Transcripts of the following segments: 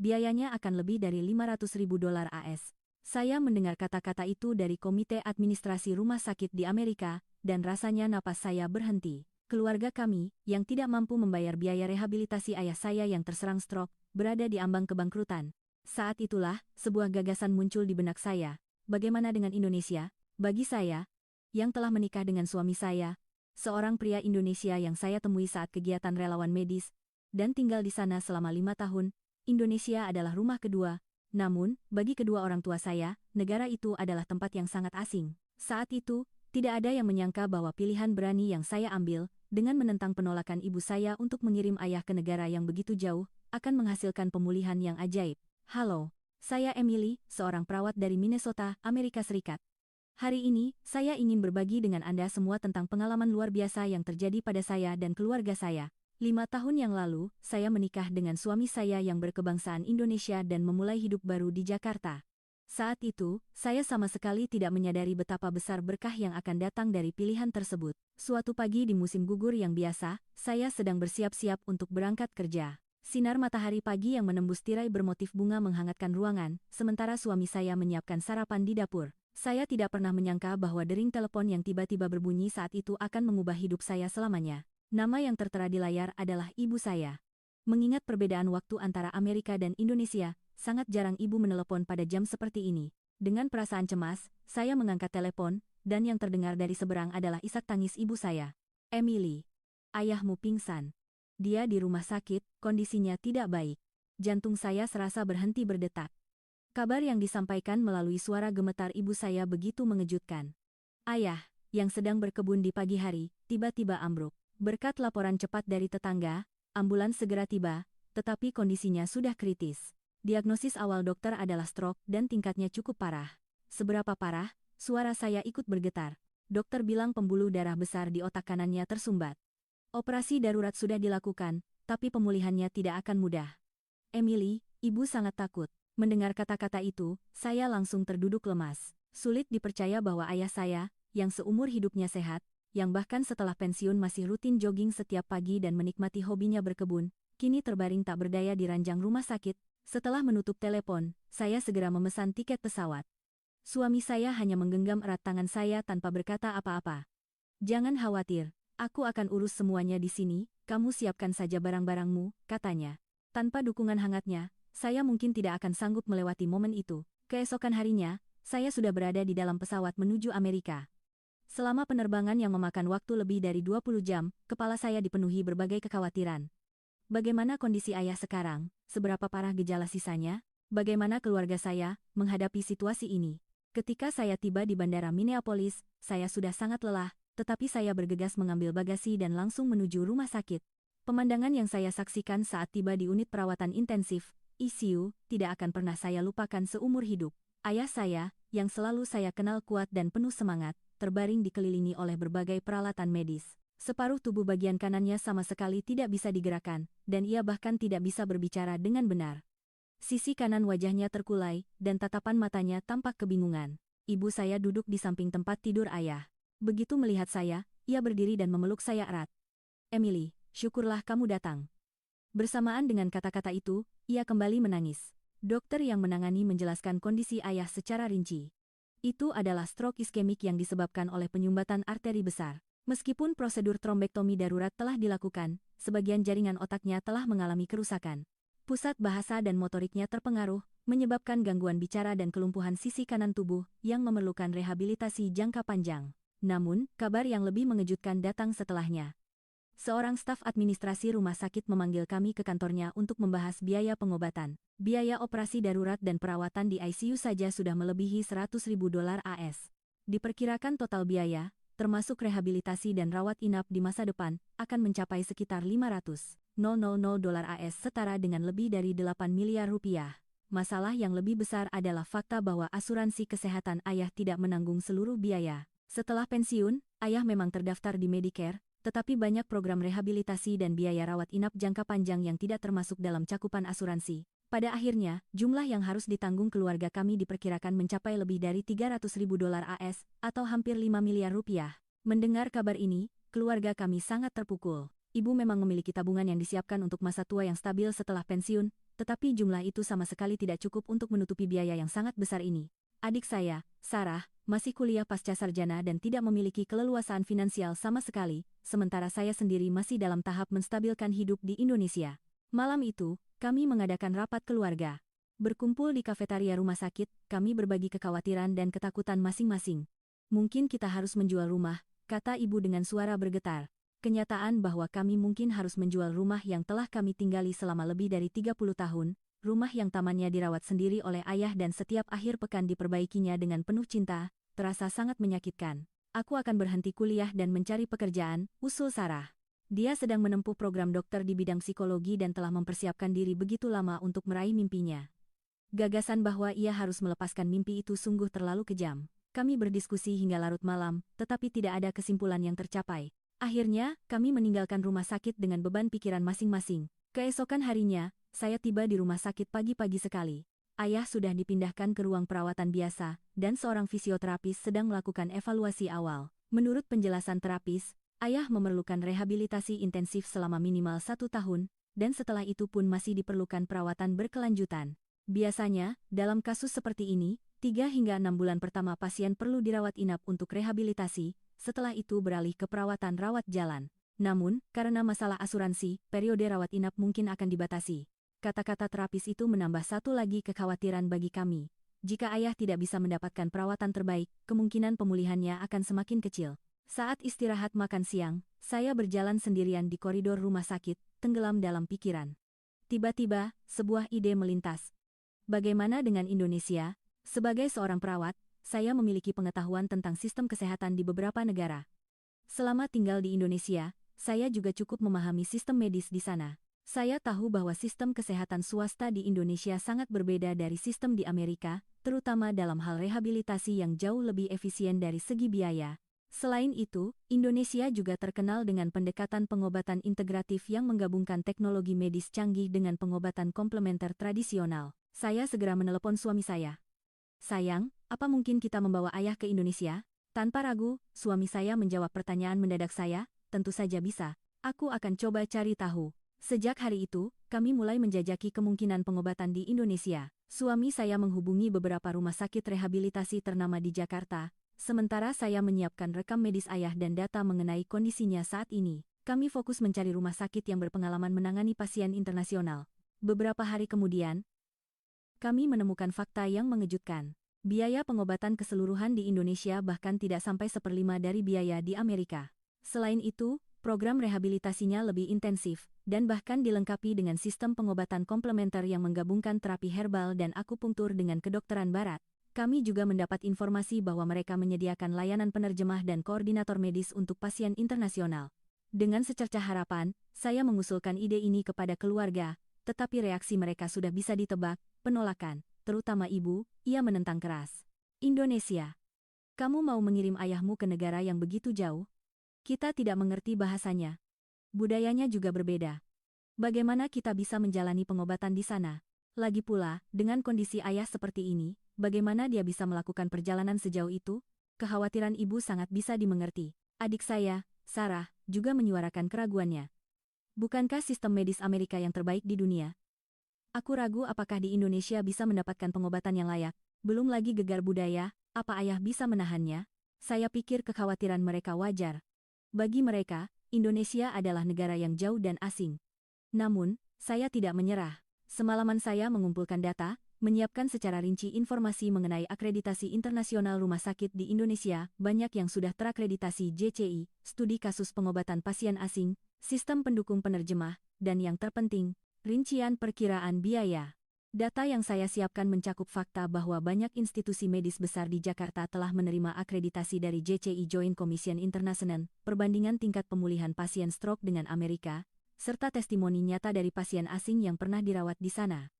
biayanya akan lebih dari 500.000 dolar AS. Saya mendengar kata-kata itu dari Komite Administrasi Rumah Sakit di Amerika, dan rasanya napas saya berhenti. Keluarga kami, yang tidak mampu membayar biaya rehabilitasi ayah saya yang terserang stroke, berada di ambang kebangkrutan. Saat itulah, sebuah gagasan muncul di benak saya. Bagaimana dengan Indonesia? Bagi saya, yang telah menikah dengan suami saya, seorang pria Indonesia yang saya temui saat kegiatan relawan medis, dan tinggal di sana selama 5 tahun, Indonesia adalah rumah kedua. Namun, bagi kedua orang tua saya, negara itu adalah tempat yang sangat asing. Saat itu, tidak ada yang menyangka bahwa pilihan berani yang saya ambil, dengan menentang penolakan ibu saya untuk mengirim ayah ke negara yang begitu jauh, akan menghasilkan pemulihan yang ajaib. Halo, saya Emily, seorang perawat dari Minnesota, Amerika Serikat. Hari ini, saya ingin berbagi dengan Anda semua tentang pengalaman luar biasa yang terjadi pada saya dan keluarga saya. 5 tahun yang lalu, saya menikah dengan suami saya yang berkebangsaan Indonesia dan memulai hidup baru di Jakarta. Saat itu, saya sama sekali tidak menyadari betapa besar berkah yang akan datang dari pilihan tersebut. Suatu pagi di musim gugur yang biasa, saya sedang bersiap-siap untuk berangkat kerja. Sinar matahari pagi yang menembus tirai bermotif bunga menghangatkan ruangan, sementara suami saya menyiapkan sarapan di dapur. Saya tidak pernah menyangka bahwa dering telepon yang tiba-tiba berbunyi saat itu akan mengubah hidup saya selamanya. Nama yang tertera di layar adalah ibu saya. Mengingat perbedaan waktu antara Amerika dan Indonesia, sangat jarang ibu menelepon pada jam seperti ini. Dengan perasaan cemas, saya mengangkat telepon, dan yang terdengar dari seberang adalah isak tangis ibu saya. Emily, ayahmu pingsan. Dia di rumah sakit, kondisinya tidak baik. Jantung saya serasa berhenti berdetak. Kabar yang disampaikan melalui suara gemetar ibu saya begitu mengejutkan. Ayah, yang sedang berkebun di pagi hari, tiba-tiba ambruk. Berkat laporan cepat dari tetangga, ambulans segera tiba, tetapi kondisinya sudah kritis. Diagnosis awal dokter adalah stroke dan tingkatnya cukup parah. Seberapa parah? Suara saya ikut bergetar. Dokter bilang pembuluh darah besar di otak kanannya tersumbat. Operasi darurat sudah dilakukan, tapi pemulihannya tidak akan mudah. Emily, ibu sangat takut. Mendengar kata-kata itu, saya langsung terduduk lemas. Sulit dipercaya bahwa ayah saya, yang seumur hidupnya sehat, yang bahkan setelah pensiun masih rutin jogging setiap pagi dan menikmati hobinya berkebun, kini terbaring tak berdaya di ranjang rumah sakit. Setelah menutup telepon, saya segera memesan tiket pesawat. Suami saya hanya menggenggam erat tangan saya tanpa berkata apa-apa. Jangan khawatir, aku akan urus semuanya di sini, kamu siapkan saja barang-barangmu, katanya. Tanpa dukungan hangatnya, saya mungkin tidak akan sanggup melewati momen itu. Keesokan harinya, saya sudah berada di dalam pesawat menuju Amerika. Selama penerbangan yang memakan waktu lebih dari 20 jam, kepala saya dipenuhi berbagai kekhawatiran. Bagaimana kondisi ayah sekarang? Seberapa parah gejala sisanya? Bagaimana keluarga saya menghadapi situasi ini? Ketika saya tiba di Bandara Minneapolis, saya sudah sangat lelah, tetapi saya bergegas mengambil bagasi dan langsung menuju rumah sakit. Pemandangan yang saya saksikan saat tiba di unit perawatan intensif, ICU, tidak akan pernah saya lupakan seumur hidup. Ayah saya, yang selalu saya kenal kuat dan penuh semangat, terbaring dikelilingi oleh berbagai peralatan medis. Separuh tubuh bagian kanannya sama sekali tidak bisa digerakkan, dan ia bahkan tidak bisa berbicara dengan benar. Sisi kanan wajahnya terkulai, dan tatapan matanya tampak kebingungan. Ibu saya duduk di samping tempat tidur ayah. Begitu melihat saya, ia berdiri dan memeluk saya erat. Emily, syukurlah kamu datang. Bersamaan dengan kata-kata itu, ia kembali menangis. Dokter yang menangani menjelaskan kondisi ayah secara rinci. Itu adalah stroke iskemik yang disebabkan oleh penyumbatan arteri besar. Meskipun prosedur trombektomi darurat telah dilakukan, sebagian jaringan otaknya telah mengalami kerusakan. Pusat bahasa dan motoriknya terpengaruh, menyebabkan gangguan bicara dan kelumpuhan sisi kanan tubuh yang memerlukan rehabilitasi jangka panjang. Namun, kabar yang lebih mengejutkan datang setelahnya. Seorang staf administrasi rumah sakit memanggil kami ke kantornya untuk membahas biaya pengobatan. Biaya operasi darurat dan perawatan di ICU saja sudah melebihi 100.000 dolar AS. Diperkirakan total biaya, termasuk rehabilitasi dan rawat inap di masa depan, akan mencapai sekitar 500.000 dolar AS setara dengan lebih dari 8 miliar rupiah. Masalah yang lebih besar adalah fakta bahwa asuransi kesehatan ayah tidak menanggung seluruh biaya. Setelah pensiun, ayah memang terdaftar di Medicare, tetapi banyak program rehabilitasi dan biaya rawat inap jangka panjang yang tidak termasuk dalam cakupan asuransi. Pada akhirnya, jumlah yang harus ditanggung keluarga kami diperkirakan mencapai lebih dari 300.000 dolar AS, atau hampir 5 miliar rupiah. Mendengar kabar ini, keluarga kami sangat terpukul. Ibu memang memiliki tabungan yang disiapkan untuk masa tua yang stabil setelah pensiun, tetapi jumlah itu sama sekali tidak cukup untuk menutupi biaya yang sangat besar ini. Adik saya, Sarah, masih kuliah pasca sarjana dan tidak memiliki keleluasaan finansial sama sekali, sementara saya sendiri masih dalam tahap menstabilkan hidup di Indonesia. Malam itu, kami mengadakan rapat keluarga. Berkumpul di kafetaria rumah sakit, kami berbagi kekhawatiran dan ketakutan masing-masing. Mungkin kita harus menjual rumah, kata ibu dengan suara bergetar. Kenyataan bahwa kami mungkin harus menjual rumah yang telah kami tinggali selama lebih dari 30 tahun, rumah yang tamannya dirawat sendiri oleh ayah dan setiap akhir pekan diperbaikinya dengan penuh cinta, terasa sangat menyakitkan. Aku akan berhenti kuliah dan mencari pekerjaan, usul Sarah. Dia sedang menempuh program dokter di bidang psikologi dan telah mempersiapkan diri begitu lama untuk meraih mimpinya. Gagasan bahwa ia harus melepaskan mimpi itu sungguh terlalu kejam. Kami berdiskusi hingga larut malam, tetapi tidak ada kesimpulan yang tercapai. Akhirnya, kami meninggalkan rumah sakit dengan beban pikiran masing-masing. Keesokan harinya, saya tiba di rumah sakit pagi-pagi sekali. Ayah sudah dipindahkan ke ruang perawatan biasa, dan seorang fisioterapis sedang melakukan evaluasi awal. Menurut penjelasan terapis, ayah memerlukan rehabilitasi intensif selama minimal 1 tahun, dan setelah itu pun masih diperlukan perawatan berkelanjutan. Biasanya, dalam kasus seperti ini, 3 hingga 6 bulan pertama pasien perlu dirawat inap untuk rehabilitasi, setelah itu beralih ke perawatan rawat jalan. Namun, karena masalah asuransi, periode rawat inap mungkin akan dibatasi. Kata-kata terapis itu menambah satu lagi kekhawatiran bagi kami. Jika ayah tidak bisa mendapatkan perawatan terbaik, kemungkinan pemulihannya akan semakin kecil. Saat istirahat makan siang, saya berjalan sendirian di koridor rumah sakit, tenggelam dalam pikiran. Tiba-tiba, sebuah ide melintas. Bagaimana dengan Indonesia? Sebagai seorang perawat, saya memiliki pengetahuan tentang sistem kesehatan di beberapa negara. Selama tinggal di Indonesia, saya juga cukup memahami sistem medis di sana. Saya tahu bahwa sistem kesehatan swasta di Indonesia sangat berbeda dari sistem di Amerika, terutama dalam hal rehabilitasi yang jauh lebih efisien dari segi biaya. Selain itu, Indonesia juga terkenal dengan pendekatan pengobatan integratif yang menggabungkan teknologi medis canggih dengan pengobatan komplementer tradisional. Saya segera menelepon suami saya. Sayang, apa mungkin kita membawa ayah ke Indonesia? Tanpa ragu, suami saya menjawab pertanyaan mendadak saya, tentu saja bisa. Aku akan coba cari tahu. Sejak hari itu, kami mulai menjajaki kemungkinan pengobatan di Indonesia. Suami saya menghubungi beberapa rumah sakit rehabilitasi ternama di Jakarta, sementara saya menyiapkan rekam medis ayah dan data mengenai kondisinya saat ini. Kami fokus mencari rumah sakit yang berpengalaman menangani pasien internasional. Beberapa hari kemudian, kami menemukan fakta yang mengejutkan. Biaya pengobatan keseluruhan di Indonesia bahkan tidak sampai 1/5 dari biaya di Amerika. Selain itu, program rehabilitasinya lebih intensif, dan bahkan dilengkapi dengan sistem pengobatan komplementer yang menggabungkan terapi herbal dan akupunktur dengan kedokteran barat. Kami juga mendapat informasi bahwa mereka menyediakan layanan penerjemah dan koordinator medis untuk pasien internasional. Dengan secercah harapan, saya mengusulkan ide ini kepada keluarga, tetapi reaksi mereka sudah bisa ditebak, penolakan, terutama ibu, ia menentang keras. Indonesia. Kamu mau mengirim ayahmu ke negara yang begitu jauh? Kita tidak mengerti bahasanya. Budayanya juga berbeda. Bagaimana kita bisa menjalani pengobatan di sana? Lagi pula, dengan kondisi ayah seperti ini, bagaimana dia bisa melakukan perjalanan sejauh itu? Kekhawatiran ibu sangat bisa dimengerti. Adik saya, Sarah, juga menyuarakan keraguannya. Bukankah sistem medis Amerika yang terbaik di dunia? Aku ragu apakah di Indonesia bisa mendapatkan pengobatan yang layak. Belum lagi gegar budaya, apa ayah bisa menahannya? Saya pikir kekhawatiran mereka wajar. Bagi mereka, Indonesia adalah negara yang jauh dan asing. Namun, saya tidak menyerah. Semalaman saya mengumpulkan data, menyiapkan secara rinci informasi mengenai akreditasi internasional rumah sakit di Indonesia, banyak yang sudah terakreditasi JCI, studi kasus pengobatan pasien asing, sistem pendukung penerjemah, dan yang terpenting, rincian perkiraan biaya. Data yang saya siapkan mencakup fakta bahwa banyak institusi medis besar di Jakarta telah menerima akreditasi dari JCI Joint Commission International, perbandingan tingkat pemulihan pasien stroke dengan Amerika, serta testimoni nyata dari pasien asing yang pernah dirawat di sana.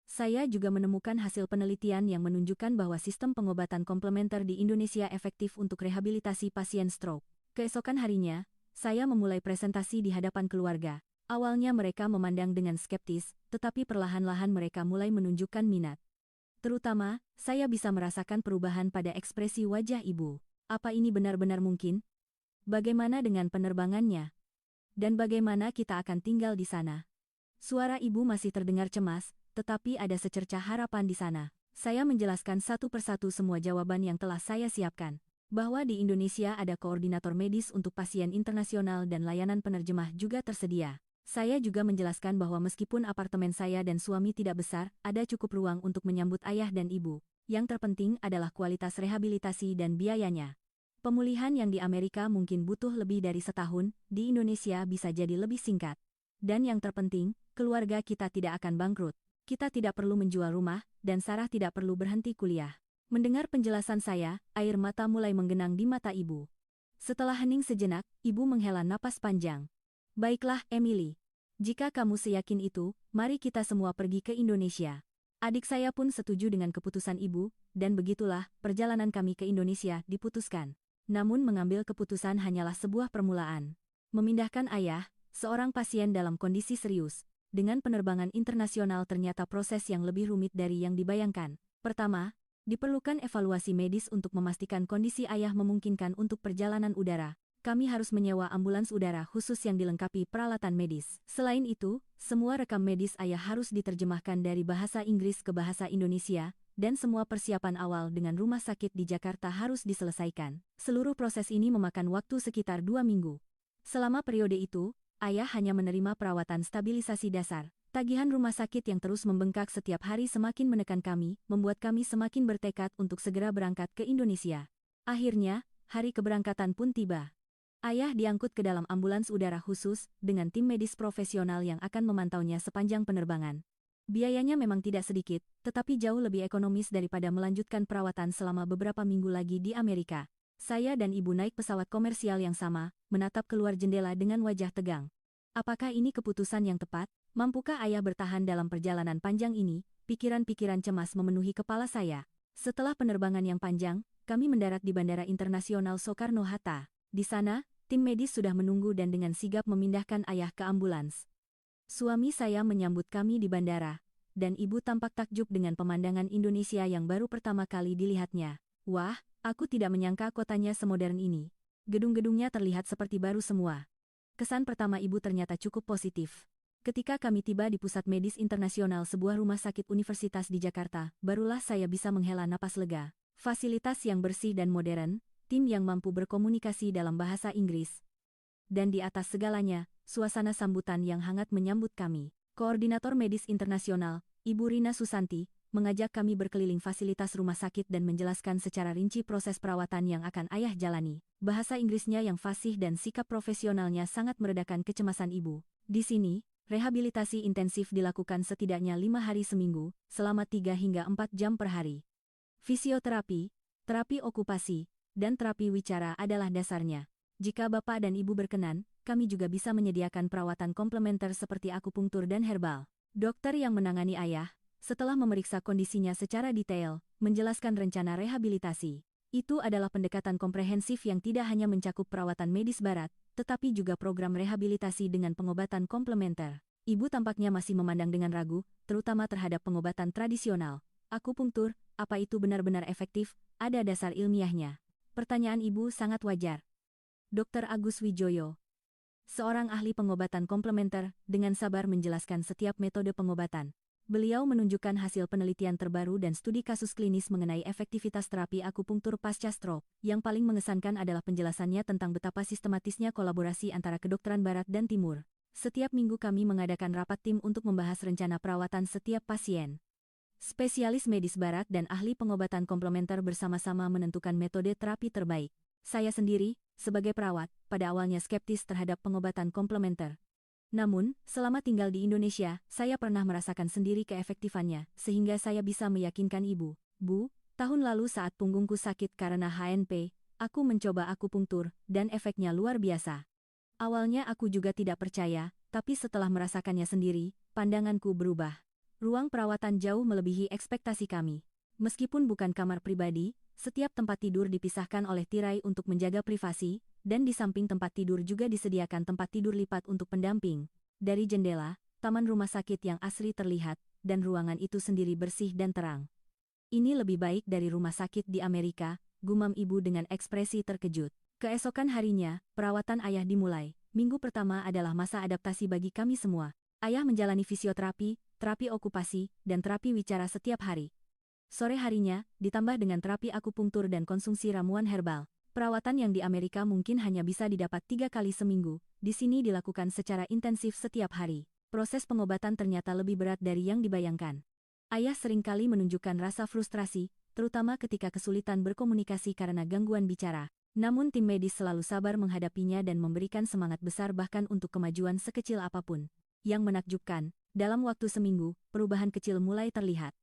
Saya juga menemukan hasil penelitian yang menunjukkan bahwa sistem pengobatan komplementer di Indonesia efektif untuk rehabilitasi pasien stroke. Keesokan harinya, saya memulai presentasi di hadapan keluarga. Awalnya mereka memandang dengan skeptis, tetapi perlahan-lahan mereka mulai menunjukkan minat. Terutama, saya bisa merasakan perubahan pada ekspresi wajah ibu. Apa ini benar-benar mungkin? Bagaimana dengan penerbangannya? Dan bagaimana kita akan tinggal di sana? Suara ibu masih terdengar cemas, tetapi ada secercah harapan di sana. Saya menjelaskan satu persatu semua jawaban yang telah saya siapkan. Bahwa di Indonesia ada koordinator medis untuk pasien internasional dan layanan penerjemah juga tersedia. Saya juga menjelaskan bahwa meskipun apartemen saya dan suami tidak besar, ada cukup ruang untuk menyambut ayah dan ibu. Yang terpenting adalah kualitas rehabilitasi dan biayanya. Pemulihan yang di Amerika mungkin butuh lebih dari setahun, di Indonesia bisa jadi lebih singkat. Dan yang terpenting, keluarga kita tidak akan bangkrut. Kita tidak perlu menjual rumah, dan Sarah tidak perlu berhenti kuliah. Mendengar penjelasan saya, air mata mulai menggenang di mata ibu. Setelah hening sejenak, ibu menghela napas panjang. Baiklah, Emily. Jika kamu seyakin itu, mari kita semua pergi ke Indonesia. Adik saya pun setuju dengan keputusan ibu, dan begitulah, perjalanan kami ke Indonesia diputuskan. Namun mengambil keputusan hanyalah sebuah permulaan. Memindahkan ayah, seorang pasien dalam kondisi serius, dengan penerbangan internasional ternyata proses yang lebih rumit dari yang dibayangkan. Pertama, diperlukan evaluasi medis untuk memastikan kondisi ayah memungkinkan untuk perjalanan udara. Kami harus menyewa ambulans udara khusus yang dilengkapi peralatan medis. Selain itu, semua rekam medis ayah harus diterjemahkan dari bahasa Inggris ke bahasa Indonesia, dan semua persiapan awal dengan rumah sakit di Jakarta harus diselesaikan. Seluruh proses ini memakan waktu sekitar 2 minggu. Selama periode itu, ayah hanya menerima perawatan stabilisasi dasar. Tagihan rumah sakit yang terus membengkak setiap hari semakin menekan kami, membuat kami semakin bertekad untuk segera berangkat ke Indonesia. Akhirnya, hari keberangkatan pun tiba. Ayah diangkut ke dalam ambulans udara khusus, dengan tim medis profesional yang akan memantaunya sepanjang penerbangan. Biayanya memang tidak sedikit, tetapi jauh lebih ekonomis daripada melanjutkan perawatan selama beberapa minggu lagi di Amerika. Saya dan ibu naik pesawat komersial yang sama, menatap keluar jendela dengan wajah tegang. Apakah ini keputusan yang tepat? Mampukah ayah bertahan dalam perjalanan panjang ini? Pikiran-pikiran cemas memenuhi kepala saya. Setelah penerbangan yang panjang, kami mendarat di Bandara Internasional Soekarno-Hatta. Di sana, tim medis sudah menunggu dan dengan sigap memindahkan ayah ke ambulans. Suami saya menyambut kami di bandara, dan ibu tampak takjub dengan pemandangan Indonesia yang baru pertama kali dilihatnya. Wah, aku tidak menyangka kotanya semodern ini. Gedung-gedungnya terlihat seperti baru semua. Kesan pertama ibu ternyata cukup positif. Ketika kami tiba di Pusat Medis Internasional sebuah rumah sakit universitas di Jakarta, barulah saya bisa menghela napas lega. Fasilitas yang bersih dan modern, tim yang mampu berkomunikasi dalam bahasa Inggris. Dan di atas segalanya, suasana sambutan yang hangat menyambut kami. Koordinator medis internasional, Ibu Rina Susanti, mengajak kami berkeliling fasilitas rumah sakit dan menjelaskan secara rinci proses perawatan yang akan ayah jalani. Bahasa Inggrisnya yang fasih dan sikap profesionalnya sangat meredakan kecemasan ibu. Di sini, rehabilitasi intensif dilakukan setidaknya 5 hari seminggu, selama 3 hingga 4 jam per hari. Fisioterapi, terapi okupasi, dan terapi wicara adalah dasarnya. Jika Bapak dan Ibu berkenan, kami juga bisa menyediakan perawatan komplementer seperti akupunktur dan herbal. Dokter yang menangani ayah, setelah memeriksa kondisinya secara detail, menjelaskan rencana rehabilitasi. Itu adalah pendekatan komprehensif yang tidak hanya mencakup perawatan medis barat, tetapi juga program rehabilitasi dengan pengobatan komplementer. Ibu tampaknya masih memandang dengan ragu, terutama terhadap pengobatan tradisional. Akupunktur, apa itu benar-benar efektif? Ada dasar ilmiahnya. Pertanyaan ibu sangat wajar. Dr. Agus Wijoyo, seorang ahli pengobatan komplementer, dengan sabar menjelaskan setiap metode pengobatan. Beliau menunjukkan hasil penelitian terbaru dan studi kasus klinis mengenai efektivitas terapi akupunktur pasca stroke. Yang paling mengesankan adalah penjelasannya tentang betapa sistematisnya kolaborasi antara kedokteran barat dan timur. Setiap minggu kami mengadakan rapat tim untuk membahas rencana perawatan setiap pasien. Spesialis medis barat dan ahli pengobatan komplementer bersama-sama menentukan metode terapi terbaik. Saya sendiri, sebagai perawat, pada awalnya skeptis terhadap pengobatan komplementer. Namun, selama tinggal di Indonesia, saya pernah merasakan sendiri keefektifannya, sehingga saya bisa meyakinkan ibu. Bu, tahun lalu saat punggungku sakit karena HNP, aku mencoba akupunktur, dan efeknya luar biasa. Awalnya aku juga tidak percaya, tapi setelah merasakannya sendiri, pandanganku berubah. Ruang perawatan jauh melebihi ekspektasi kami. Meskipun bukan kamar pribadi, setiap tempat tidur dipisahkan oleh tirai untuk menjaga privasi, dan di samping tempat tidur juga disediakan tempat tidur lipat untuk pendamping. Dari jendela, taman rumah sakit yang asri terlihat, dan ruangan itu sendiri bersih dan terang. Ini lebih baik dari rumah sakit di Amerika, gumam ibu dengan ekspresi terkejut. Keesokan harinya, perawatan ayah dimulai. Minggu pertama adalah masa adaptasi bagi kami semua. Ayah menjalani fisioterapi, terapi okupasi, dan terapi wicara setiap hari. Sore harinya, ditambah dengan terapi akupunktur dan konsumsi ramuan herbal. Perawatan yang di Amerika mungkin hanya bisa didapat 3 kali seminggu, di sini dilakukan secara intensif setiap hari. Proses pengobatan ternyata lebih berat dari yang dibayangkan. Ayah seringkali menunjukkan rasa frustrasi, terutama ketika kesulitan berkomunikasi karena gangguan bicara. Namun tim medis selalu sabar menghadapinya dan memberikan semangat besar bahkan untuk kemajuan sekecil apapun. Yang menakjubkan, dalam waktu seminggu, perubahan kecil mulai terlihat.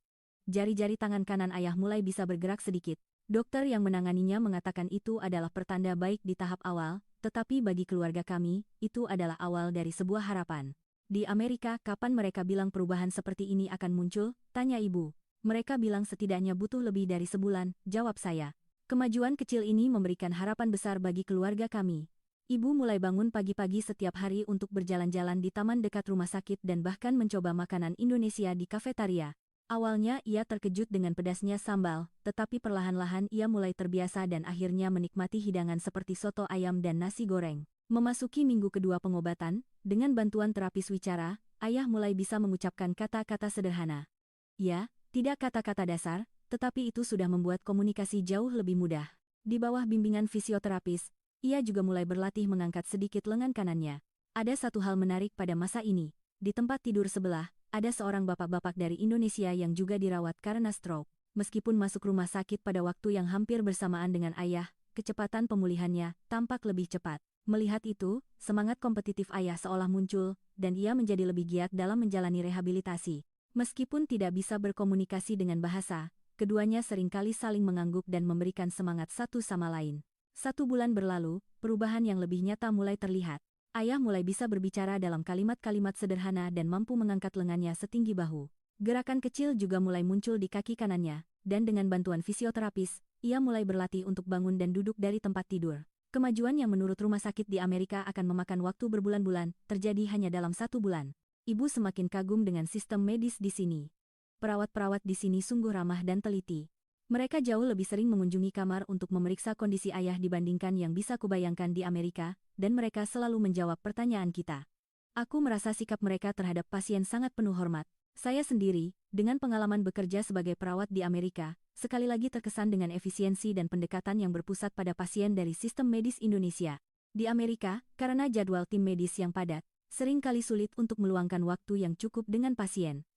Jari-jari tangan kanan ayah mulai bisa bergerak sedikit. Dokter yang menanganinya mengatakan itu adalah pertanda baik di tahap awal, tetapi bagi keluarga kami, itu adalah awal dari sebuah harapan. Di Amerika, kapan mereka bilang perubahan seperti ini akan muncul? Tanya ibu. Mereka bilang setidaknya butuh lebih dari sebulan, jawab saya. Kemajuan kecil ini memberikan harapan besar bagi keluarga kami. Ibu mulai bangun pagi-pagi setiap hari untuk berjalan-jalan di taman dekat rumah sakit dan bahkan mencoba makanan Indonesia di kafetaria. Awalnya ia terkejut dengan pedasnya sambal, tetapi perlahan-lahan ia mulai terbiasa dan akhirnya menikmati hidangan seperti soto ayam dan nasi goreng. Memasuki minggu kedua pengobatan, dengan bantuan terapis wicara, ayah mulai bisa mengucapkan kata-kata sederhana. Ya, tidak kata-kata dasar, tetapi itu sudah membuat komunikasi jauh lebih mudah. Di bawah bimbingan fisioterapis, ia juga mulai berlatih mengangkat sedikit lengan kanannya. Ada satu hal menarik pada masa ini. Di tempat tidur sebelah, ada seorang bapak-bapak dari Indonesia yang juga dirawat karena stroke. Meskipun masuk rumah sakit pada waktu yang hampir bersamaan dengan ayah, kecepatan pemulihannya tampak lebih cepat. Melihat itu, semangat kompetitif ayah seolah muncul, dan ia menjadi lebih giat dalam menjalani rehabilitasi. Meskipun tidak bisa berkomunikasi dengan bahasa, keduanya seringkali saling mengangguk dan memberikan semangat satu sama lain. 1 bulan berlalu, perubahan yang lebih nyata mulai terlihat. Ayah mulai bisa berbicara dalam kalimat-kalimat sederhana dan mampu mengangkat lengannya setinggi bahu. Gerakan kecil juga mulai muncul di kaki kanannya, dan dengan bantuan fisioterapis, ia mulai berlatih untuk bangun dan duduk dari tempat tidur. Kemajuan yang menurut rumah sakit di Amerika akan memakan waktu berbulan-bulan, terjadi hanya dalam 1 bulan. Ibu semakin kagum dengan sistem medis di sini. Perawat-perawat di sini sungguh ramah dan teliti. Mereka jauh lebih sering mengunjungi kamar untuk memeriksa kondisi ayah dibandingkan yang bisa kubayangkan di Amerika, dan mereka selalu menjawab pertanyaan kita. Aku merasa sikap mereka terhadap pasien sangat penuh hormat. Saya sendiri, dengan pengalaman bekerja sebagai perawat di Amerika, sekali lagi terkesan dengan efisiensi dan pendekatan yang berpusat pada pasien dari sistem medis Indonesia. Di Amerika, karena jadwal tim medis yang padat, seringkali sulit untuk meluangkan waktu yang cukup dengan pasien.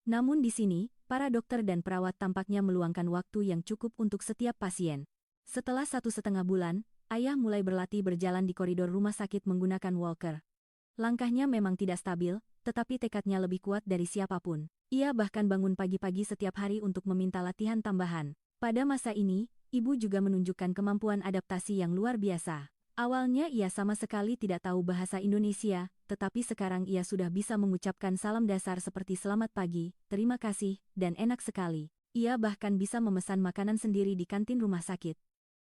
Namun di sini, para dokter dan perawat tampaknya meluangkan waktu yang cukup untuk setiap pasien. Setelah 1,5 bulan, ayah mulai berlatih berjalan di koridor rumah sakit menggunakan walker. Langkahnya memang tidak stabil, tetapi tekadnya lebih kuat dari siapapun. Ia bahkan bangun pagi-pagi setiap hari untuk meminta latihan tambahan. Pada masa ini, ibu juga menunjukkan kemampuan adaptasi yang luar biasa. Awalnya ia sama sekali tidak tahu bahasa Indonesia, tetapi sekarang ia sudah bisa mengucapkan salam dasar seperti selamat pagi, terima kasih, dan enak sekali. Ia bahkan bisa memesan makanan sendiri di kantin rumah sakit.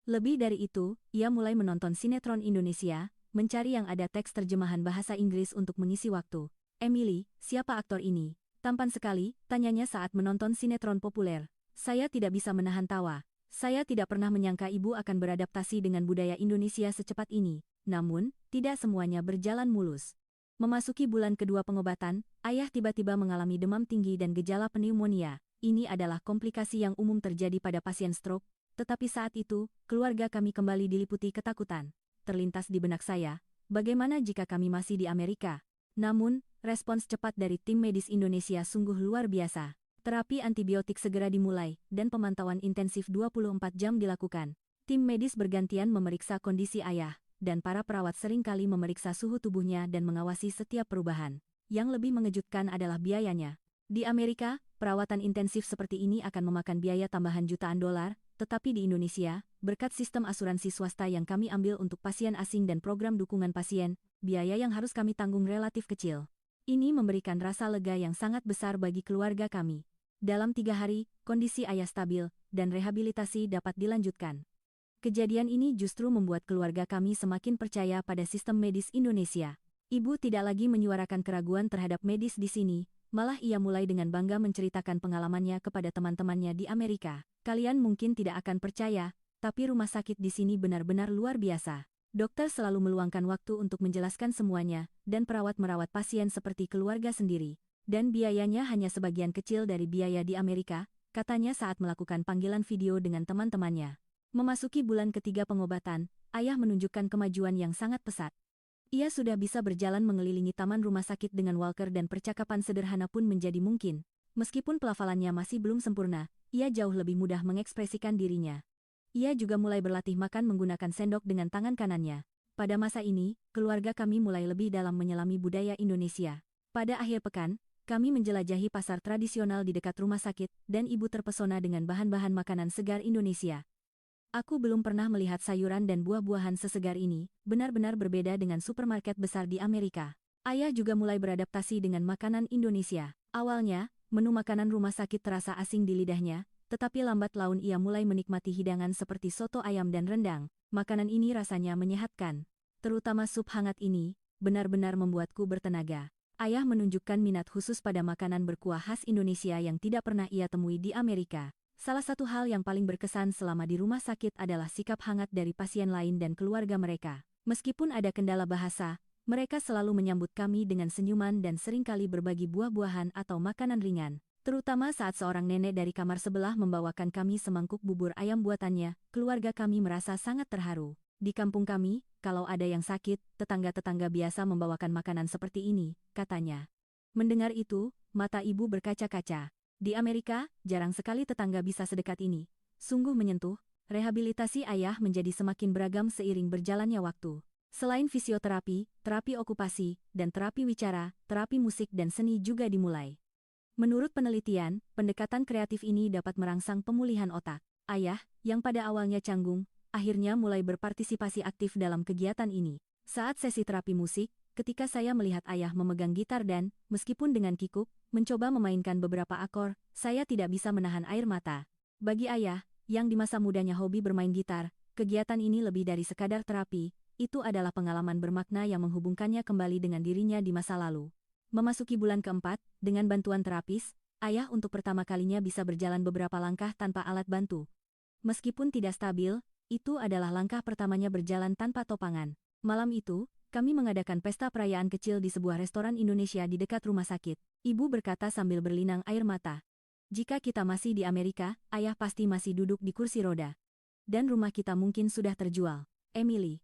Lebih dari itu, ia mulai menonton sinetron Indonesia, mencari yang ada teks terjemahan bahasa Inggris untuk mengisi waktu. Emily, siapa aktor ini? Tampan sekali, tanyanya saat menonton sinetron populer. Saya tidak bisa menahan tawa. Saya tidak pernah menyangka ibu akan beradaptasi dengan budaya Indonesia secepat ini. Namun, tidak semuanya berjalan mulus. Memasuki bulan kedua pengobatan, ayah tiba-tiba mengalami demam tinggi dan gejala pneumonia. Ini adalah komplikasi yang umum terjadi pada pasien stroke, tetapi saat itu, keluarga kami kembali diliputi ketakutan. Terlintas di benak saya, bagaimana jika kami masih di Amerika? Namun, respons cepat dari tim medis Indonesia sungguh luar biasa. Terapi antibiotik segera dimulai, dan pemantauan intensif 24 jam dilakukan. Tim medis bergantian memeriksa kondisi ayah, dan para perawat seringkali memeriksa suhu tubuhnya dan mengawasi setiap perubahan. Yang lebih mengejutkan adalah biayanya. Di Amerika, perawatan intensif seperti ini akan memakan biaya tambahan jutaan dolar, tetapi di Indonesia, berkat sistem asuransi swasta yang kami ambil untuk pasien asing dan program dukungan pasien, biaya yang harus kami tanggung relatif kecil. Ini memberikan rasa lega yang sangat besar bagi keluarga kami. Dalam 3 hari, kondisi ayah stabil, dan rehabilitasi dapat dilanjutkan. Kejadian ini justru membuat keluarga kami semakin percaya pada sistem medis Indonesia. Ibu tidak lagi menyuarakan keraguan terhadap medis di sini, malah ia mulai dengan bangga menceritakan pengalamannya kepada teman-temannya di Amerika. Kalian mungkin tidak akan percaya, tapi rumah sakit di sini benar-benar luar biasa. Dokter selalu meluangkan waktu untuk menjelaskan semuanya, dan perawat merawat pasien seperti keluarga sendiri. Dan biayanya hanya sebagian kecil dari biaya di Amerika, katanya saat melakukan panggilan video dengan teman-temannya. Memasuki bulan ketiga pengobatan, ayah menunjukkan kemajuan yang sangat pesat. Ia sudah bisa berjalan mengelilingi taman rumah sakit dengan walker dan percakapan sederhana pun menjadi mungkin. Meskipun pelafalannya masih belum sempurna, ia jauh lebih mudah mengekspresikan dirinya. Ia juga mulai berlatih makan menggunakan sendok dengan tangan kanannya. Pada masa ini, keluarga kami mulai lebih dalam menyelami budaya Indonesia. Pada akhir pekan, kami menjelajahi pasar tradisional di dekat rumah sakit, dan ibu terpesona dengan bahan-bahan makanan segar Indonesia. Aku belum pernah melihat sayuran dan buah-buahan sesegar ini, benar-benar berbeda dengan supermarket besar di Amerika. Ayah juga mulai beradaptasi dengan makanan Indonesia. Awalnya, menu makanan rumah sakit terasa asing di lidahnya, tetapi lambat laun ia mulai menikmati hidangan seperti soto ayam dan rendang. Makanan ini rasanya menyehatkan. Terutama sup hangat ini, benar-benar membuatku bertenaga. Ayah menunjukkan minat khusus pada makanan berkuah khas Indonesia yang tidak pernah ia temui di Amerika. Salah satu hal yang paling berkesan selama di rumah sakit adalah sikap hangat dari pasien lain dan keluarga mereka. Meskipun ada kendala bahasa, mereka selalu menyambut kami dengan senyuman dan seringkali berbagi buah-buahan atau makanan ringan. Terutama saat seorang nenek dari kamar sebelah membawakan kami semangkuk bubur ayam buatannya, keluarga kami merasa sangat terharu. Di kampung kami, kalau ada yang sakit, tetangga-tetangga biasa membawakan makanan seperti ini, katanya. Mendengar itu, mata ibu berkaca-kaca. Di Amerika, jarang sekali tetangga bisa sedekat ini. Sungguh menyentuh, rehabilitasi ayah menjadi semakin beragam seiring berjalannya waktu. Selain fisioterapi, terapi okupasi, dan terapi wicara, terapi musik dan seni juga dimulai. Menurut penelitian, pendekatan kreatif ini dapat merangsang pemulihan otak. Ayah, yang pada awalnya canggung, akhirnya mulai berpartisipasi aktif dalam kegiatan ini. Saat sesi terapi musik, ketika saya melihat ayah memegang gitar dan, meskipun dengan kikuk, mencoba memainkan beberapa akor, saya tidak bisa menahan air mata. Bagi ayah, yang di masa mudanya hobi bermain gitar, kegiatan ini lebih dari sekadar terapi, itu adalah pengalaman bermakna yang menghubungkannya kembali dengan dirinya di masa lalu. Memasuki bulan keempat, dengan bantuan terapis, ayah untuk pertama kalinya bisa berjalan beberapa langkah tanpa alat bantu. Meskipun tidak stabil, itu adalah langkah pertamanya berjalan tanpa topangan. Malam itu, kami mengadakan pesta perayaan kecil di sebuah restoran Indonesia di dekat rumah sakit. Ibu berkata sambil berlinang air mata. Jika kita masih di Amerika, ayah pasti masih duduk di kursi roda. Dan rumah kita mungkin sudah terjual. Emily,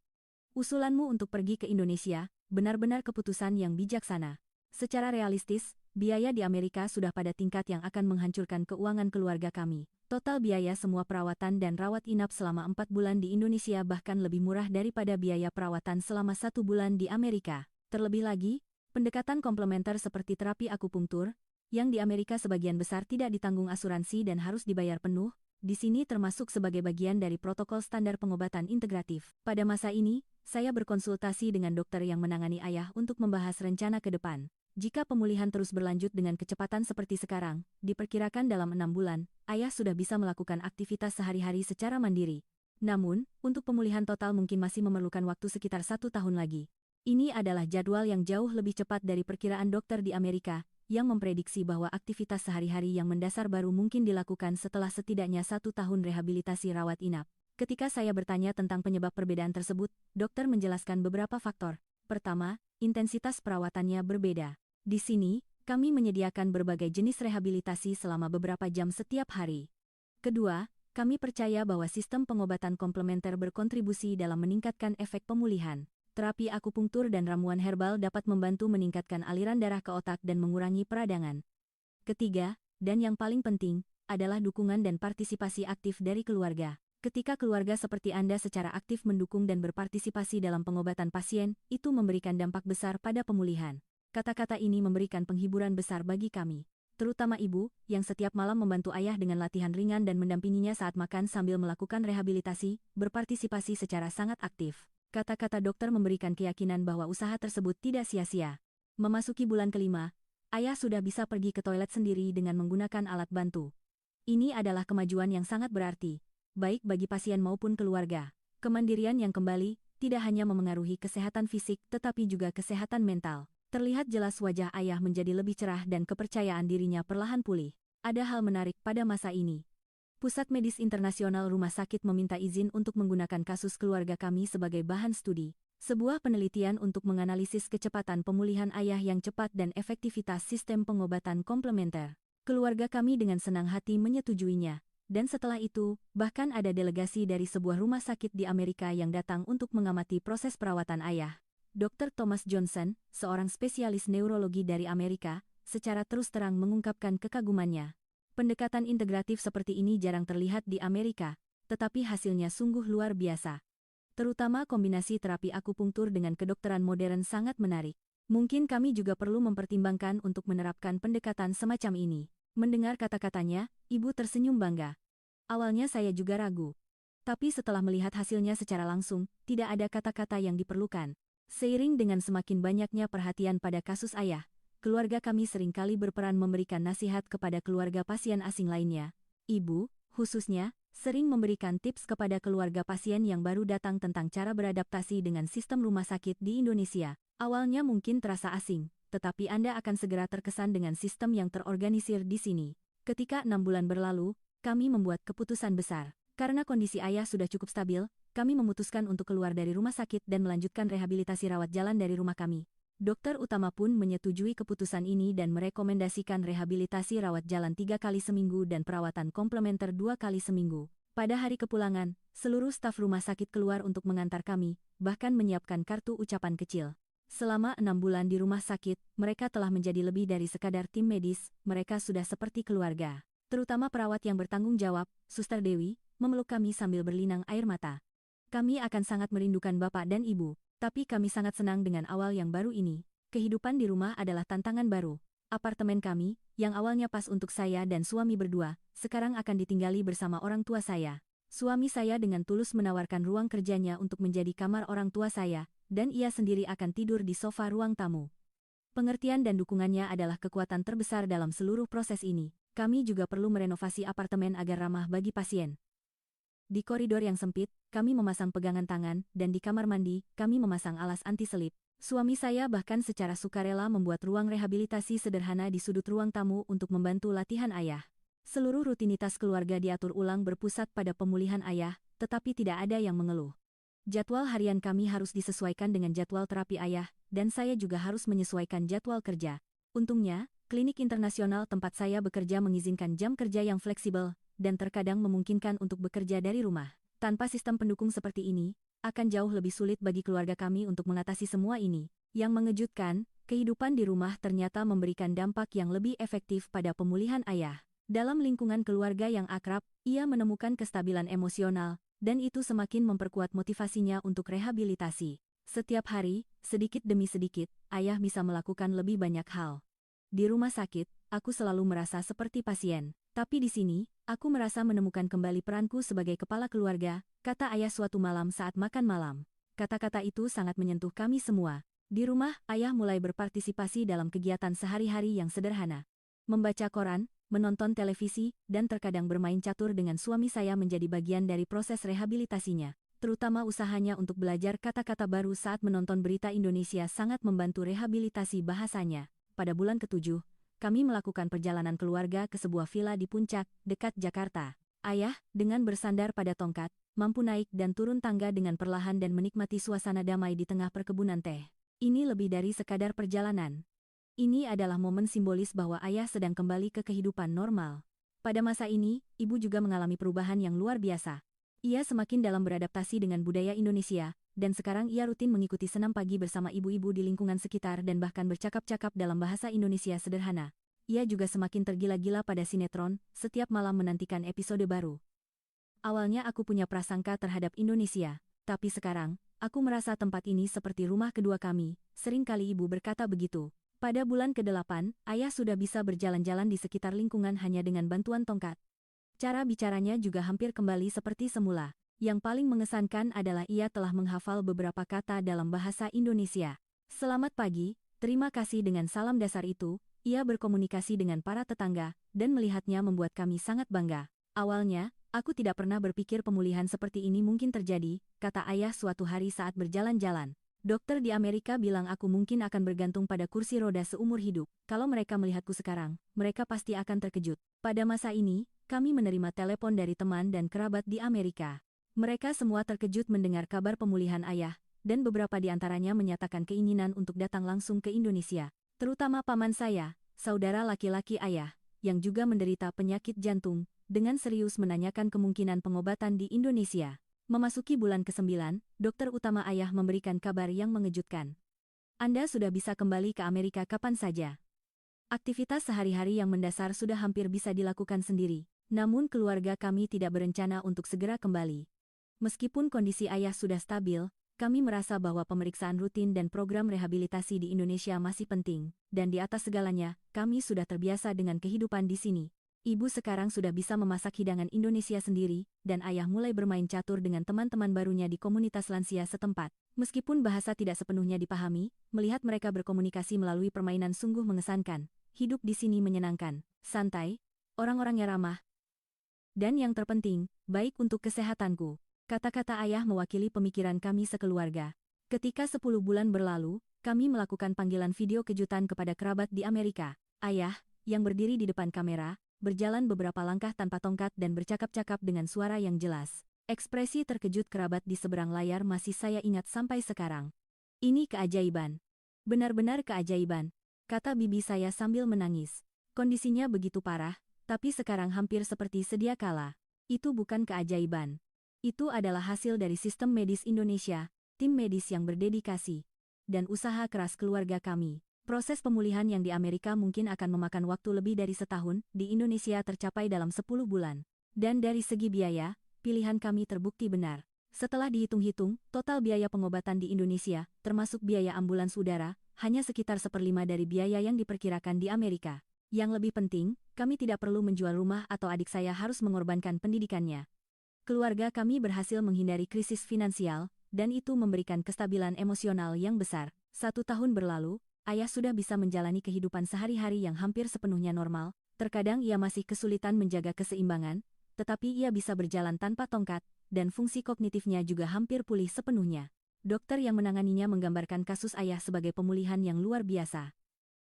usulanmu untuk pergi ke Indonesia, benar-benar keputusan yang bijaksana. Secara realistis, biaya di Amerika sudah pada tingkat yang akan menghancurkan keuangan keluarga kami. Total biaya semua perawatan dan rawat inap selama 4 bulan di Indonesia bahkan lebih murah daripada biaya perawatan selama 1 bulan di Amerika. Terlebih lagi, pendekatan komplementer seperti terapi akupunktur, yang di Amerika sebagian besar tidak ditanggung asuransi dan harus dibayar penuh, di sini termasuk sebagai bagian dari protokol standar pengobatan integratif. Pada masa ini, saya berkonsultasi dengan dokter yang menangani ayah untuk membahas rencana ke depan. Jika pemulihan terus berlanjut dengan kecepatan seperti sekarang, diperkirakan dalam 6 bulan, ayah sudah bisa melakukan aktivitas sehari-hari secara mandiri. Namun, untuk pemulihan total mungkin masih memerlukan waktu sekitar 1 tahun lagi. Ini adalah jadwal yang jauh lebih cepat dari perkiraan dokter di Amerika, yang memprediksi bahwa aktivitas sehari-hari yang mendasar baru mungkin dilakukan setelah setidaknya 1 tahun rehabilitasi rawat inap. Ketika saya bertanya tentang penyebab perbedaan tersebut, dokter menjelaskan beberapa faktor. Pertama, intensitas perawatannya berbeda. Di sini, kami menyediakan berbagai jenis rehabilitasi selama beberapa jam setiap hari. Kedua, kami percaya bahwa sistem pengobatan komplementer berkontribusi dalam meningkatkan efek pemulihan. Terapi akupunktur dan ramuan herbal dapat membantu meningkatkan aliran darah ke otak dan mengurangi peradangan. Ketiga, dan yang paling penting, adalah dukungan dan partisipasi aktif dari keluarga. Ketika keluarga seperti Anda secara aktif mendukung dan berpartisipasi dalam pengobatan pasien, itu memberikan dampak besar pada pemulihan. Kata-kata ini memberikan penghiburan besar bagi kami. Terutama ibu, yang setiap malam membantu ayah dengan latihan ringan dan mendampinginya saat makan sambil melakukan rehabilitasi, berpartisipasi secara sangat aktif. Kata-kata dokter memberikan keyakinan bahwa usaha tersebut tidak sia-sia. Memasuki bulan kelima, ayah sudah bisa pergi ke toilet sendiri dengan menggunakan alat bantu. Ini adalah kemajuan yang sangat berarti, baik bagi pasien maupun keluarga. Kemandirian yang kembali, tidak hanya memengaruhi kesehatan fisik tetapi juga kesehatan mental. Terlihat jelas wajah ayah menjadi lebih cerah dan kepercayaan dirinya perlahan pulih. Ada hal menarik pada masa ini. Pusat Medis Internasional Rumah Sakit meminta izin untuk menggunakan kasus keluarga kami sebagai bahan studi. Sebuah penelitian untuk menganalisis kecepatan pemulihan ayah yang cepat dan efektivitas sistem pengobatan komplementer. Keluarga kami dengan senang hati menyetujuinya. Dan setelah itu, bahkan ada delegasi dari sebuah rumah sakit di Amerika yang datang untuk mengamati proses perawatan ayah. Dr. Thomas Johnson, seorang spesialis neurologi dari Amerika, secara terus terang mengungkapkan kekagumannya. Pendekatan integratif seperti ini jarang terlihat di Amerika, tetapi hasilnya sungguh luar biasa. Terutama kombinasi terapi akupunktur dengan kedokteran modern sangat menarik. Mungkin kami juga perlu mempertimbangkan untuk menerapkan pendekatan semacam ini. Mendengar kata-katanya, ibu tersenyum bangga. Awalnya saya juga ragu. Tapi setelah melihat hasilnya secara langsung, tidak ada kata-kata yang diperlukan. Seiring dengan semakin banyaknya perhatian pada kasus ayah, keluarga kami seringkali berperan memberikan nasihat kepada keluarga pasien asing lainnya. Ibu, khususnya, sering memberikan tips kepada keluarga pasien yang baru datang tentang cara beradaptasi dengan sistem rumah sakit di Indonesia. Awalnya mungkin terasa asing, tetapi Anda akan segera terkesan dengan sistem yang terorganisir di sini. Ketika 6 bulan berlalu, kami membuat keputusan besar. Karena kondisi ayah sudah cukup stabil, kami memutuskan untuk keluar dari rumah sakit dan melanjutkan rehabilitasi rawat jalan dari rumah kami. Dokter utama pun menyetujui keputusan ini dan merekomendasikan rehabilitasi rawat jalan 3 kali seminggu dan perawatan komplementer 2 kali seminggu. Pada hari kepulangan, seluruh staf rumah sakit keluar untuk mengantar kami, bahkan menyiapkan kartu ucapan kecil. Selama 6 bulan di rumah sakit, mereka telah menjadi lebih dari sekadar tim medis, mereka sudah seperti keluarga. Terutama perawat yang bertanggung jawab, Suster Dewi, memeluk kami sambil berlinang air mata. Kami akan sangat merindukan Bapak dan Ibu. Tapi kami sangat senang dengan awal yang baru ini. Kehidupan di rumah adalah tantangan baru. Apartemen kami, yang awalnya pas untuk saya dan suami berdua, sekarang akan ditinggali bersama orang tua saya. Suami saya dengan tulus menawarkan ruang kerjanya untuk menjadi kamar orang tua saya, dan ia sendiri akan tidur di sofa ruang tamu. Pengertian dan dukungannya adalah kekuatan terbesar dalam seluruh proses ini. Kami juga perlu merenovasi apartemen agar ramah bagi pasien. Di koridor yang sempit, kami memasang pegangan tangan, dan di kamar mandi, kami memasang alas anti-selip. Suami saya bahkan secara sukarela membuat ruang rehabilitasi sederhana di sudut ruang tamu untuk membantu latihan ayah. Seluruh rutinitas keluarga diatur ulang berpusat pada pemulihan ayah, tetapi tidak ada yang mengeluh. Jadwal harian kami harus disesuaikan dengan jadwal terapi ayah, dan saya juga harus menyesuaikan jadwal kerja. Untungnya, klinik internasional tempat saya bekerja mengizinkan jam kerja yang fleksibel, dan terkadang memungkinkan untuk bekerja dari rumah. Tanpa sistem pendukung seperti ini, akan jauh lebih sulit bagi keluarga kami untuk mengatasi semua ini. Yang mengejutkan, kehidupan di rumah ternyata memberikan dampak yang lebih efektif pada pemulihan ayah. Dalam lingkungan keluarga yang akrab, ia menemukan kestabilan emosional, dan itu semakin memperkuat motivasinya untuk rehabilitasi. Setiap hari, sedikit demi sedikit, ayah bisa melakukan lebih banyak hal. Di rumah sakit, aku selalu merasa seperti pasien. Tapi di sini, aku merasa menemukan kembali peranku sebagai kepala keluarga, kata ayah suatu malam saat makan malam. Kata-kata itu sangat menyentuh kami semua. Di rumah, ayah mulai berpartisipasi dalam kegiatan sehari-hari yang sederhana. Membaca koran, menonton televisi, dan terkadang bermain catur dengan suami saya menjadi bagian dari proses rehabilitasinya. Terutama usahanya untuk belajar kata-kata baru saat menonton berita Indonesia sangat membantu rehabilitasi bahasanya. Pada bulan ke-7, kami melakukan perjalanan keluarga ke sebuah villa di Puncak, dekat Jakarta. Ayah, dengan bersandar pada tongkat, mampu naik dan turun tangga dengan perlahan dan menikmati suasana damai di tengah perkebunan teh. Ini lebih dari sekadar perjalanan. Ini adalah momen simbolis bahwa ayah sedang kembali ke kehidupan normal. Pada masa ini, ibu juga mengalami perubahan yang luar biasa. Ia semakin dalam beradaptasi dengan budaya Indonesia, dan sekarang ia rutin mengikuti senam pagi bersama ibu-ibu di lingkungan sekitar dan bahkan bercakap-cakap dalam bahasa Indonesia sederhana. Ia juga semakin tergila-gila pada sinetron, setiap malam menantikan episode baru. Awalnya aku punya prasangka terhadap Indonesia, tapi sekarang, aku merasa tempat ini seperti rumah kedua kami, seringkali ibu berkata begitu. Pada bulan ke-8, ayah sudah bisa berjalan-jalan di sekitar lingkungan hanya dengan bantuan tongkat. Cara bicaranya juga hampir kembali seperti semula. Yang paling mengesankan adalah ia telah menghafal beberapa kata dalam bahasa Indonesia. Selamat pagi, terima kasih dengan salam dasar itu, ia berkomunikasi dengan para tetangga, dan melihatnya membuat kami sangat bangga. Awalnya, aku tidak pernah berpikir pemulihan seperti ini mungkin terjadi, kata ayah suatu hari saat berjalan-jalan. Dokter di Amerika bilang aku mungkin akan bergantung pada kursi roda seumur hidup. Kalau mereka melihatku sekarang, mereka pasti akan terkejut. Pada masa ini, kami menerima telepon dari teman dan kerabat di Amerika. Mereka semua terkejut mendengar kabar pemulihan ayah, dan beberapa di antaranya menyatakan keinginan untuk datang langsung ke Indonesia. Terutama paman saya, saudara laki-laki ayah, yang juga menderita penyakit jantung, dengan serius menanyakan kemungkinan pengobatan di Indonesia. Memasuki bulan ke-9, dokter utama ayah memberikan kabar yang mengejutkan. Anda sudah bisa kembali ke Amerika kapan saja. Aktivitas sehari-hari yang mendasar sudah hampir bisa dilakukan sendiri, namun keluarga kami tidak berencana untuk segera kembali. Meskipun kondisi ayah sudah stabil, kami merasa bahwa pemeriksaan rutin dan program rehabilitasi di Indonesia masih penting, dan di atas segalanya, kami sudah terbiasa dengan kehidupan di sini. Ibu sekarang sudah bisa memasak hidangan Indonesia sendiri, dan ayah mulai bermain catur dengan teman-teman barunya di komunitas lansia setempat. Meskipun bahasa tidak sepenuhnya dipahami, melihat mereka berkomunikasi melalui permainan sungguh mengesankan. Hidup di sini menyenangkan, santai, orang-orangnya ramah, dan yang terpenting, baik untuk kesehatanku. Kata-kata ayah mewakili pemikiran kami sekeluarga. Ketika 10 bulan berlalu, kami melakukan panggilan video kejutan kepada kerabat di Amerika. Ayah, yang berdiri di depan kamera, berjalan beberapa langkah tanpa tongkat dan bercakap-cakap dengan suara yang jelas. Ekspresi terkejut kerabat di seberang layar masih saya ingat sampai sekarang. Ini keajaiban. Benar-benar keajaiban, kata bibi saya sambil menangis. Kondisinya begitu parah, tapi sekarang hampir seperti sedia kala. Itu bukan keajaiban. Itu adalah hasil dari sistem medis Indonesia, tim medis yang berdedikasi, dan usaha keras keluarga kami. Proses pemulihan yang di Amerika mungkin akan memakan waktu lebih dari setahun, di Indonesia tercapai dalam 10 bulan. Dan dari segi biaya, pilihan kami terbukti benar. Setelah dihitung-hitung, total biaya pengobatan di Indonesia, termasuk biaya ambulans udara, hanya sekitar 1/5 dari biaya yang diperkirakan di Amerika. Yang lebih penting, kami tidak perlu menjual rumah atau adik saya harus mengorbankan pendidikannya. Keluarga kami berhasil menghindari krisis finansial, dan itu memberikan kestabilan emosional yang besar. 1 tahun berlalu, ayah sudah bisa menjalani kehidupan sehari-hari yang hampir sepenuhnya normal. Terkadang ia masih kesulitan menjaga keseimbangan, tetapi ia bisa berjalan tanpa tongkat, dan fungsi kognitifnya juga hampir pulih sepenuhnya. Dokter yang menanganinya menggambarkan kasus ayah sebagai pemulihan yang luar biasa.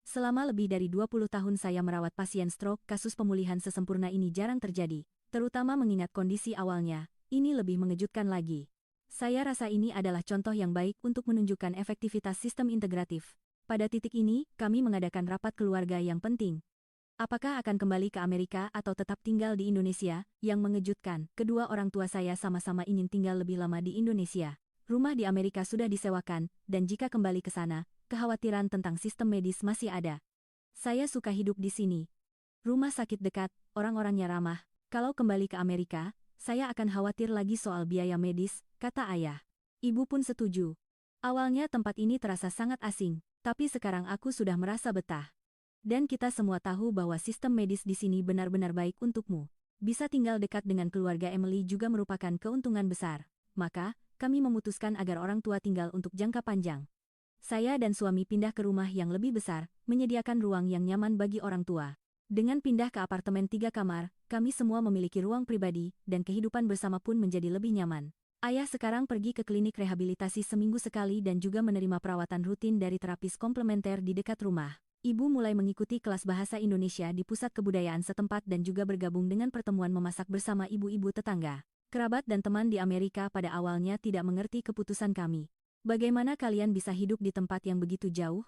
Selama lebih dari 20 tahun saya merawat pasien stroke, kasus pemulihan sesempurna ini jarang terjadi. Terutama mengingat kondisi awalnya, ini lebih mengejutkan lagi. Saya rasa ini adalah contoh yang baik untuk menunjukkan efektivitas sistem integratif. Pada titik ini, kami mengadakan rapat keluarga yang penting. Apakah akan kembali ke Amerika atau tetap tinggal di Indonesia? Yang mengejutkan, kedua orang tua saya sama-sama ingin tinggal lebih lama di Indonesia. Rumah di Amerika sudah disewakan, dan jika kembali ke sana, kekhawatiran tentang sistem medis masih ada. Saya suka hidup di sini. Rumah sakit dekat, orang-orangnya ramah. Kalau kembali ke Amerika, saya akan khawatir lagi soal biaya medis, kata ayah. Ibu pun setuju. Awalnya tempat ini terasa sangat asing, tapi sekarang aku sudah merasa betah. Dan kita semua tahu bahwa sistem medis di sini benar-benar baik untukmu. Bisa tinggal dekat dengan keluarga Emily juga merupakan keuntungan besar. Maka, kami memutuskan agar orang tua tinggal untuk jangka panjang. Saya dan suami pindah ke rumah yang lebih besar, menyediakan ruang yang nyaman bagi orang tua. Dengan pindah ke apartemen 3 kamar, kami semua memiliki ruang pribadi, dan kehidupan bersama pun menjadi lebih nyaman. Ayah sekarang pergi ke klinik rehabilitasi seminggu sekali dan juga menerima perawatan rutin dari terapis komplementer di dekat rumah. Ibu mulai mengikuti kelas bahasa Indonesia di pusat kebudayaan setempat dan juga bergabung dengan pertemuan memasak bersama ibu-ibu tetangga. Kerabat dan teman di Amerika pada awalnya tidak mengerti keputusan kami. Bagaimana kalian bisa hidup di tempat yang begitu jauh?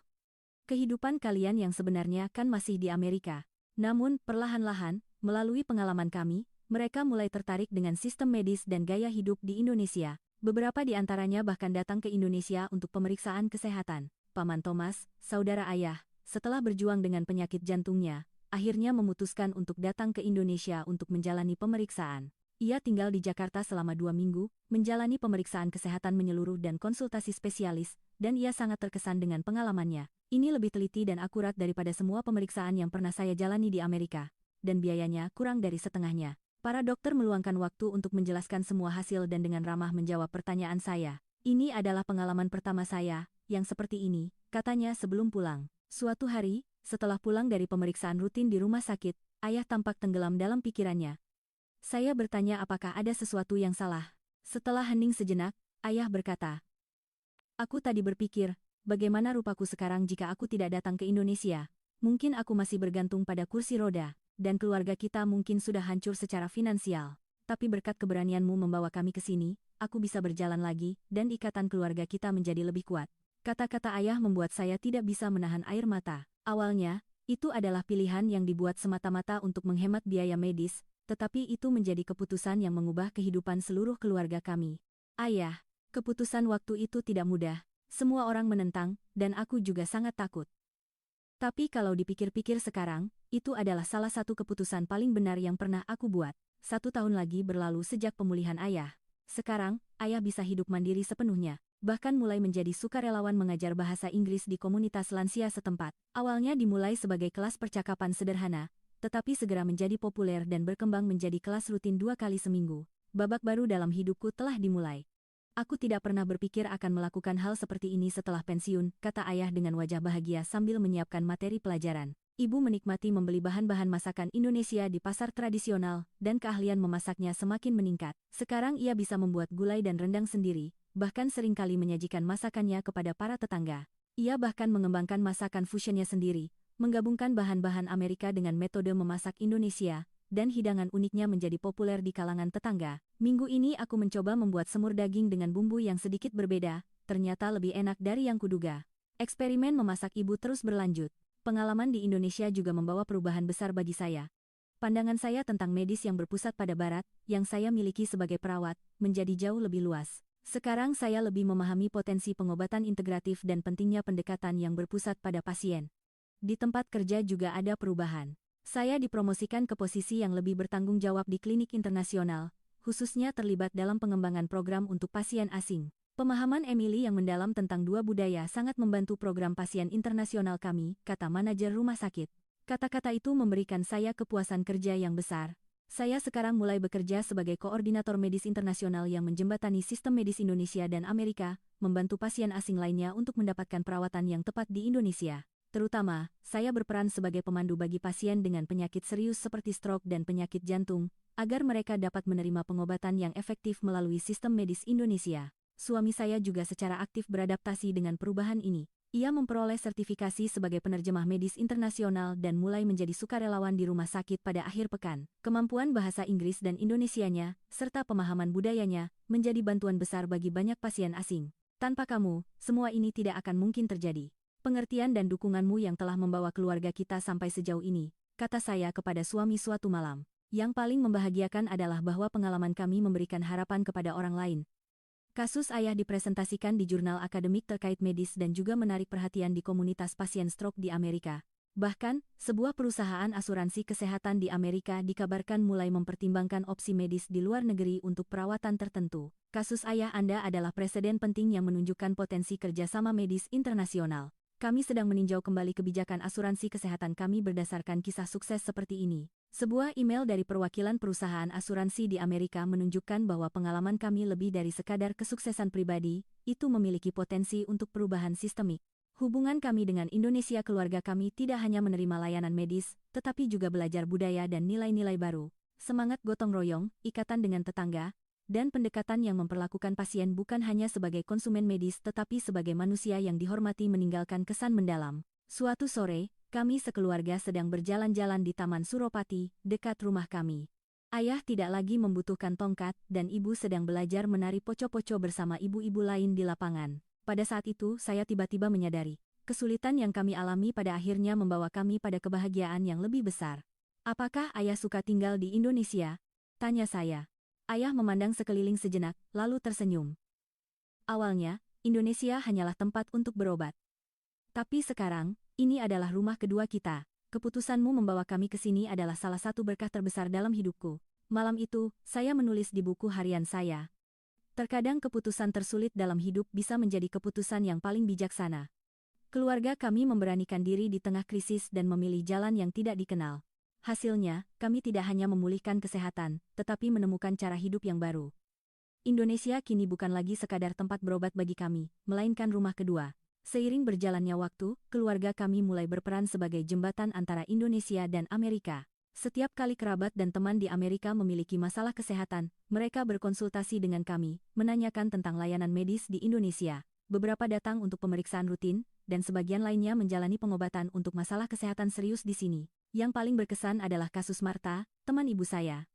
Kehidupan kalian yang sebenarnya kan masih di Amerika. Namun, perlahan-lahan, melalui pengalaman kami, mereka mulai tertarik dengan sistem medis dan gaya hidup di Indonesia. Beberapa di antaranya bahkan datang ke Indonesia untuk pemeriksaan kesehatan. Paman Thomas, saudara ayah, setelah berjuang dengan penyakit jantungnya, akhirnya memutuskan untuk datang ke Indonesia untuk menjalani pemeriksaan. Ia tinggal di Jakarta selama 2 minggu, menjalani pemeriksaan kesehatan menyeluruh dan konsultasi spesialis, dan ia sangat terkesan dengan pengalamannya. Ini lebih teliti dan akurat daripada semua pemeriksaan yang pernah saya jalani di Amerika, dan biayanya kurang dari setengahnya. Para dokter meluangkan waktu untuk menjelaskan semua hasil dan dengan ramah menjawab pertanyaan saya. Ini adalah pengalaman pertama saya, yang seperti ini, katanya sebelum pulang. Suatu hari, setelah pulang dari pemeriksaan rutin di rumah sakit, ayah tampak tenggelam dalam pikirannya. Saya bertanya apakah ada sesuatu yang salah. Setelah hening sejenak, ayah berkata, "Aku tadi berpikir, bagaimana rupaku sekarang jika aku tidak datang ke Indonesia? Mungkin aku masih bergantung pada kursi roda." dan keluarga kita mungkin sudah hancur secara finansial. Tapi berkat keberanianmu membawa kami ke sini, aku bisa berjalan lagi, dan ikatan keluarga kita menjadi lebih kuat. Kata-kata ayah membuat saya tidak bisa menahan air mata. Awalnya, itu adalah pilihan yang dibuat semata-mata untuk menghemat biaya medis, tetapi itu menjadi keputusan yang mengubah kehidupan seluruh keluarga kami. Ayah, keputusan waktu itu tidak mudah. Semua orang menentang, dan aku juga sangat takut. Tapi kalau dipikir-pikir sekarang, itu adalah salah satu keputusan paling benar yang pernah aku buat. 1 tahun lagi berlalu sejak pemulihan ayah. Sekarang, ayah bisa hidup mandiri sepenuhnya. Bahkan mulai menjadi sukarelawan mengajar bahasa Inggris di komunitas lansia setempat. Awalnya dimulai sebagai kelas percakapan sederhana, tetapi segera menjadi populer dan berkembang menjadi kelas rutin 2 kali seminggu. Babak baru dalam hidupku telah dimulai. Aku tidak pernah berpikir akan melakukan hal seperti ini setelah pensiun, kata ayah dengan wajah bahagia sambil menyiapkan materi pelajaran. Ibu menikmati membeli bahan-bahan masakan Indonesia di pasar tradisional, dan keahlian memasaknya semakin meningkat. Sekarang ia bisa membuat gulai dan rendang sendiri, bahkan seringkali menyajikan masakannya kepada para tetangga. Ia bahkan mengembangkan masakan fusionnya sendiri, menggabungkan bahan-bahan Amerika dengan metode memasak Indonesia, dan hidangan uniknya menjadi populer di kalangan tetangga. Minggu ini aku mencoba membuat semur daging dengan bumbu yang sedikit berbeda, ternyata lebih enak dari yang kuduga. Eksperimen memasak ibu terus berlanjut. Pengalaman di Indonesia juga membawa perubahan besar bagi saya. Pandangan saya tentang medis yang berpusat pada barat, yang saya miliki sebagai perawat, menjadi jauh lebih luas. Sekarang saya lebih memahami potensi pengobatan integratif dan pentingnya pendekatan yang berpusat pada pasien. Di tempat kerja juga ada perubahan. Saya dipromosikan ke posisi yang lebih bertanggung jawab di klinik internasional, khususnya terlibat dalam pengembangan program untuk pasien asing. Pemahaman Emily yang mendalam tentang dua budaya sangat membantu program pasien internasional kami, kata manajer rumah sakit. Kata-kata itu memberikan saya kepuasan kerja yang besar. Saya sekarang mulai bekerja sebagai koordinator medis internasional yang menjembatani sistem medis Indonesia dan Amerika, membantu pasien asing lainnya untuk mendapatkan perawatan yang tepat di Indonesia. Terutama, saya berperan sebagai pemandu bagi pasien dengan penyakit serius seperti stroke dan penyakit jantung, agar mereka dapat menerima pengobatan yang efektif melalui sistem medis Indonesia. Suami saya juga secara aktif beradaptasi dengan perubahan ini. Ia memperoleh sertifikasi sebagai penerjemah medis internasional dan mulai menjadi sukarelawan di rumah sakit pada akhir pekan. Kemampuan bahasa Inggris dan Indonesianya, serta pemahaman budayanya, menjadi bantuan besar bagi banyak pasien asing. Tanpa kamu, semua ini tidak akan mungkin terjadi. Pengertian dan dukunganmu yang telah membawa keluarga kita sampai sejauh ini, kata saya kepada suami suatu malam. Yang paling membahagiakan adalah bahwa pengalaman kami memberikan harapan kepada orang lain. Kasus ayah dipresentasikan di jurnal akademik terkait medis dan juga menarik perhatian di komunitas pasien stroke di Amerika. Bahkan, sebuah perusahaan asuransi kesehatan di Amerika dikabarkan mulai mempertimbangkan opsi medis di luar negeri untuk perawatan tertentu. Kasus ayah Anda adalah preseden penting yang menunjukkan potensi kerjasama medis internasional. Kami sedang meninjau kembali kebijakan asuransi kesehatan kami berdasarkan kisah sukses seperti ini. Sebuah email dari perwakilan perusahaan asuransi di Amerika menunjukkan bahwa pengalaman kami lebih dari sekadar kesuksesan pribadi, itu memiliki potensi untuk perubahan sistemik. Hubungan kami dengan Indonesia keluarga kami tidak hanya menerima layanan medis, tetapi juga belajar budaya dan nilai-nilai baru. Semangat gotong royong, ikatan dengan tetangga, dan pendekatan yang memperlakukan pasien bukan hanya sebagai konsumen medis tetapi sebagai manusia yang dihormati meninggalkan kesan mendalam. Suatu sore, kami sekeluarga sedang berjalan-jalan di Taman Suropati, dekat rumah kami. Ayah tidak lagi membutuhkan tongkat dan ibu sedang belajar menari poco-poco bersama ibu-ibu lain di lapangan. Pada saat itu saya tiba-tiba menyadari, kesulitan yang kami alami pada akhirnya membawa kami pada kebahagiaan yang lebih besar. Apakah ayah suka tinggal di Indonesia? Tanya saya. Ayah memandang sekeliling sejenak, lalu tersenyum. Awalnya, Indonesia hanyalah tempat untuk berobat. Tapi sekarang, ini adalah rumah kedua kita. Keputusanmu membawa kami ke sini adalah salah satu berkah terbesar dalam hidupku. Malam itu, saya menulis di buku harian saya. Terkadang keputusan tersulit dalam hidup bisa menjadi keputusan yang paling bijaksana. Keluarga kami memberanikan diri di tengah krisis dan memilih jalan yang tidak dikenal. Hasilnya, kami tidak hanya memulihkan kesehatan, tetapi menemukan cara hidup yang baru. Indonesia kini bukan lagi sekadar tempat berobat bagi kami, melainkan rumah kedua. Seiring berjalannya waktu, keluarga kami mulai berperan sebagai jembatan antara Indonesia dan Amerika. Setiap kali kerabat dan teman di Amerika memiliki masalah kesehatan, mereka berkonsultasi dengan kami, menanyakan tentang layanan medis di Indonesia. Beberapa datang untuk pemeriksaan rutin, dan sebagian lainnya menjalani pengobatan untuk masalah kesehatan serius di sini. Yang paling berkesan adalah kasus Marta, teman ibu saya.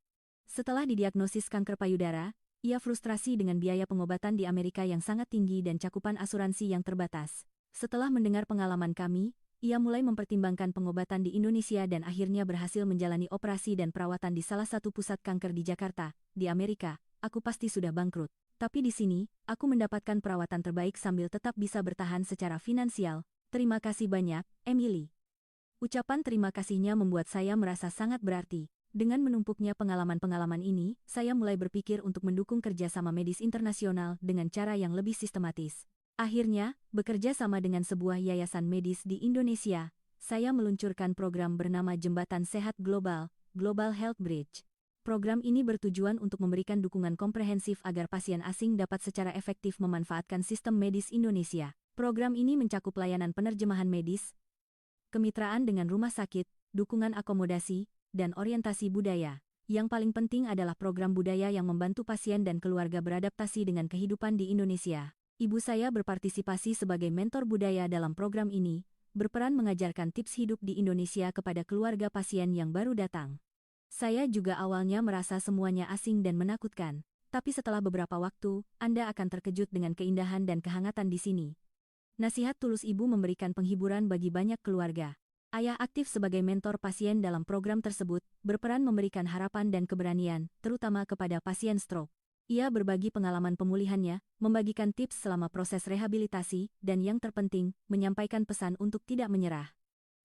Setelah didiagnosis kanker payudara, ia frustrasi dengan biaya pengobatan di Amerika yang sangat tinggi dan cakupan asuransi yang terbatas. Setelah mendengar pengalaman kami, ia mulai mempertimbangkan pengobatan di Indonesia dan akhirnya berhasil menjalani operasi dan perawatan di salah satu pusat kanker di Jakarta, di Amerika. Aku pasti sudah bangkrut. Tapi di sini, aku mendapatkan perawatan terbaik sambil tetap bisa bertahan secara finansial. Terima kasih banyak, Emily. Ucapan terima kasihnya membuat saya merasa sangat berarti. Dengan menumpuknya pengalaman-pengalaman ini, saya mulai berpikir untuk mendukung kerjasama medis internasional dengan cara yang lebih sistematis. Akhirnya, bekerja sama dengan sebuah yayasan medis di Indonesia, saya meluncurkan program bernama Jembatan Sehat Global, Global Health Bridge. Program ini bertujuan untuk memberikan dukungan komprehensif agar pasien asing dapat secara efektif memanfaatkan sistem medis Indonesia. Program ini mencakup layanan penerjemahan medis, kemitraan dengan rumah sakit, dukungan akomodasi, dan orientasi budaya. Yang paling penting adalah program budaya yang membantu pasien dan keluarga beradaptasi dengan kehidupan di Indonesia. Ibu saya berpartisipasi sebagai mentor budaya dalam program ini, berperan mengajarkan tips hidup di Indonesia kepada keluarga pasien yang baru datang. Saya juga awalnya merasa semuanya asing dan menakutkan, tapi setelah beberapa waktu, Anda akan terkejut dengan keindahan dan kehangatan di sini. Nasihat tulus ibu memberikan penghiburan bagi banyak keluarga. Ayah aktif sebagai mentor pasien dalam program tersebut, berperan memberikan harapan dan keberanian, terutama kepada pasien stroke. Ia berbagi pengalaman pemulihannya, membagikan tips selama proses rehabilitasi, dan yang terpenting, menyampaikan pesan untuk tidak menyerah.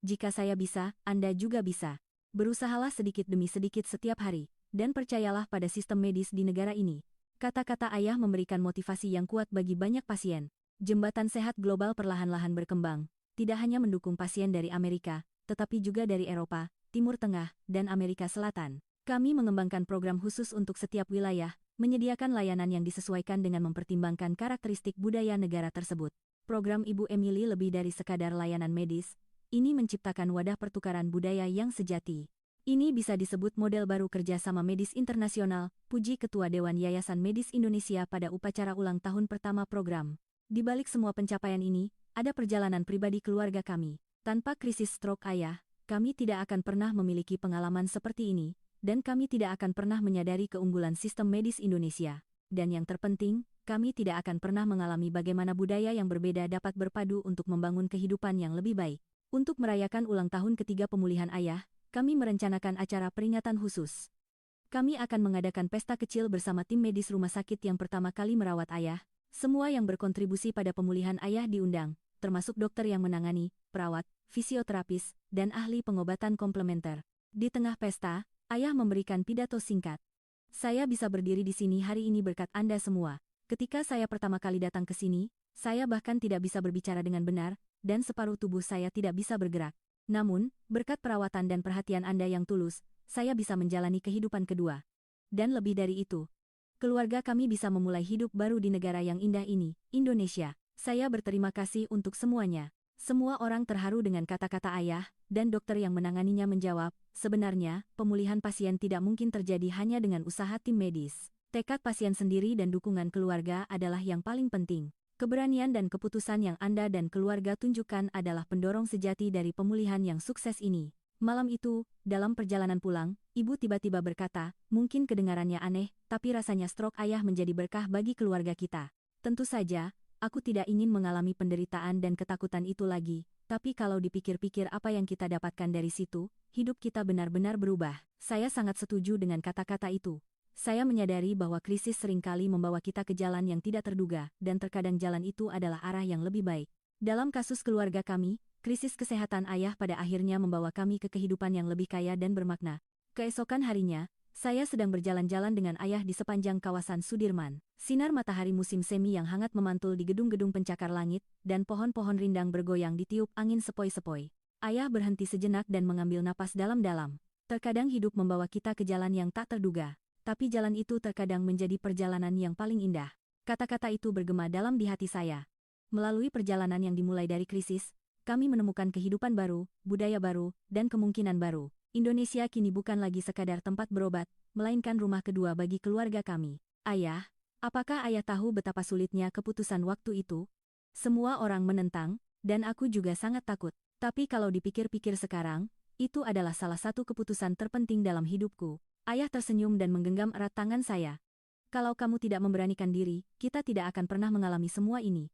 Jika saya bisa, Anda juga bisa. Berusahalah sedikit demi sedikit setiap hari, dan percayalah pada sistem medis di negara ini. Kata-kata ayah memberikan motivasi yang kuat bagi banyak pasien. Jembatan Sehat Global perlahan-lahan berkembang. Tidak hanya mendukung pasien dari Amerika, tetapi juga dari Eropa, Timur Tengah, dan Amerika Selatan. Kami mengembangkan program khusus untuk setiap wilayah, menyediakan layanan yang disesuaikan dengan mempertimbangkan karakteristik budaya negara tersebut. Program Ibu Emily lebih dari sekadar layanan medis, ini menciptakan wadah pertukaran budaya yang sejati. Ini bisa disebut model baru kerjasama medis internasional, puji Ketua Dewan Yayasan Medis Indonesia pada upacara ulang tahun pertama program. Di balik semua pencapaian ini, ada perjalanan pribadi keluarga kami. Tanpa krisis stroke ayah, kami tidak akan pernah memiliki pengalaman seperti ini, dan kami tidak akan pernah menyadari keunggulan sistem medis Indonesia. Dan yang terpenting, kami tidak akan pernah mengalami bagaimana budaya yang berbeda dapat berpadu untuk membangun kehidupan yang lebih baik. Untuk merayakan ulang tahun ketiga pemulihan ayah, kami merencanakan acara peringatan khusus. Kami akan mengadakan pesta kecil bersama tim medis rumah sakit yang pertama kali merawat ayah. Semua yang berkontribusi pada pemulihan ayah diundang, termasuk dokter yang menangani, perawat, fisioterapis, dan ahli pengobatan komplementer. Di tengah pesta, ayah memberikan pidato singkat. Saya bisa berdiri di sini hari ini berkat Anda semua. Ketika saya pertama kali datang ke sini, saya bahkan tidak bisa berbicara dengan benar, dan separuh tubuh saya tidak bisa bergerak. Namun, berkat perawatan dan perhatian Anda yang tulus, saya bisa menjalani kehidupan kedua. Dan lebih dari itu, keluarga kami bisa memulai hidup baru di negara yang indah ini, Indonesia. Saya berterima kasih untuk semuanya. Semua orang terharu dengan kata-kata ayah, dan dokter yang menanganinya menjawab, sebenarnya, pemulihan pasien tidak mungkin terjadi hanya dengan usaha tim medis. Tekad pasien sendiri dan dukungan keluarga adalah yang paling penting. Keberanian dan keputusan yang Anda dan keluarga tunjukkan adalah pendorong sejati dari pemulihan yang sukses ini. Malam itu, dalam perjalanan pulang, ibu tiba-tiba berkata, mungkin kedengarannya aneh, tapi rasanya stroke ayah menjadi berkah bagi keluarga kita. Tentu saja, aku tidak ingin mengalami penderitaan dan ketakutan itu lagi, tapi kalau dipikir-pikir apa yang kita dapatkan dari situ, hidup kita benar-benar berubah. Saya sangat setuju dengan kata-kata itu. Saya menyadari bahwa krisis seringkali membawa kita ke jalan yang tidak terduga, dan terkadang jalan itu adalah arah yang lebih baik. Dalam kasus keluarga kami, krisis kesehatan ayah pada akhirnya membawa kami ke kehidupan yang lebih kaya dan bermakna. Keesokan harinya, saya sedang berjalan-jalan dengan ayah di sepanjang kawasan Sudirman. Sinar matahari musim semi yang hangat memantul di gedung-gedung pencakar langit, dan pohon-pohon rindang bergoyang ditiup angin sepoi-sepoi. Ayah berhenti sejenak dan mengambil napas dalam-dalam. Terkadang hidup membawa kita ke jalan yang tak terduga, tapi jalan itu terkadang menjadi perjalanan yang paling indah. Kata-kata itu bergema dalam di hati saya. Melalui perjalanan yang dimulai dari krisis, kami menemukan kehidupan baru, budaya baru, dan kemungkinan baru. Indonesia kini bukan lagi sekadar tempat berobat, melainkan rumah kedua bagi keluarga kami. Ayah, apakah ayah tahu betapa sulitnya keputusan waktu itu? Semua orang menentang, dan aku juga sangat takut. Tapi kalau dipikir-pikir sekarang, Itu adalah salah satu keputusan terpenting dalam hidupku. Ayah tersenyum dan menggenggam erat tangan saya. Kalau kamu tidak memberanikan diri, kita tidak akan pernah mengalami semua ini.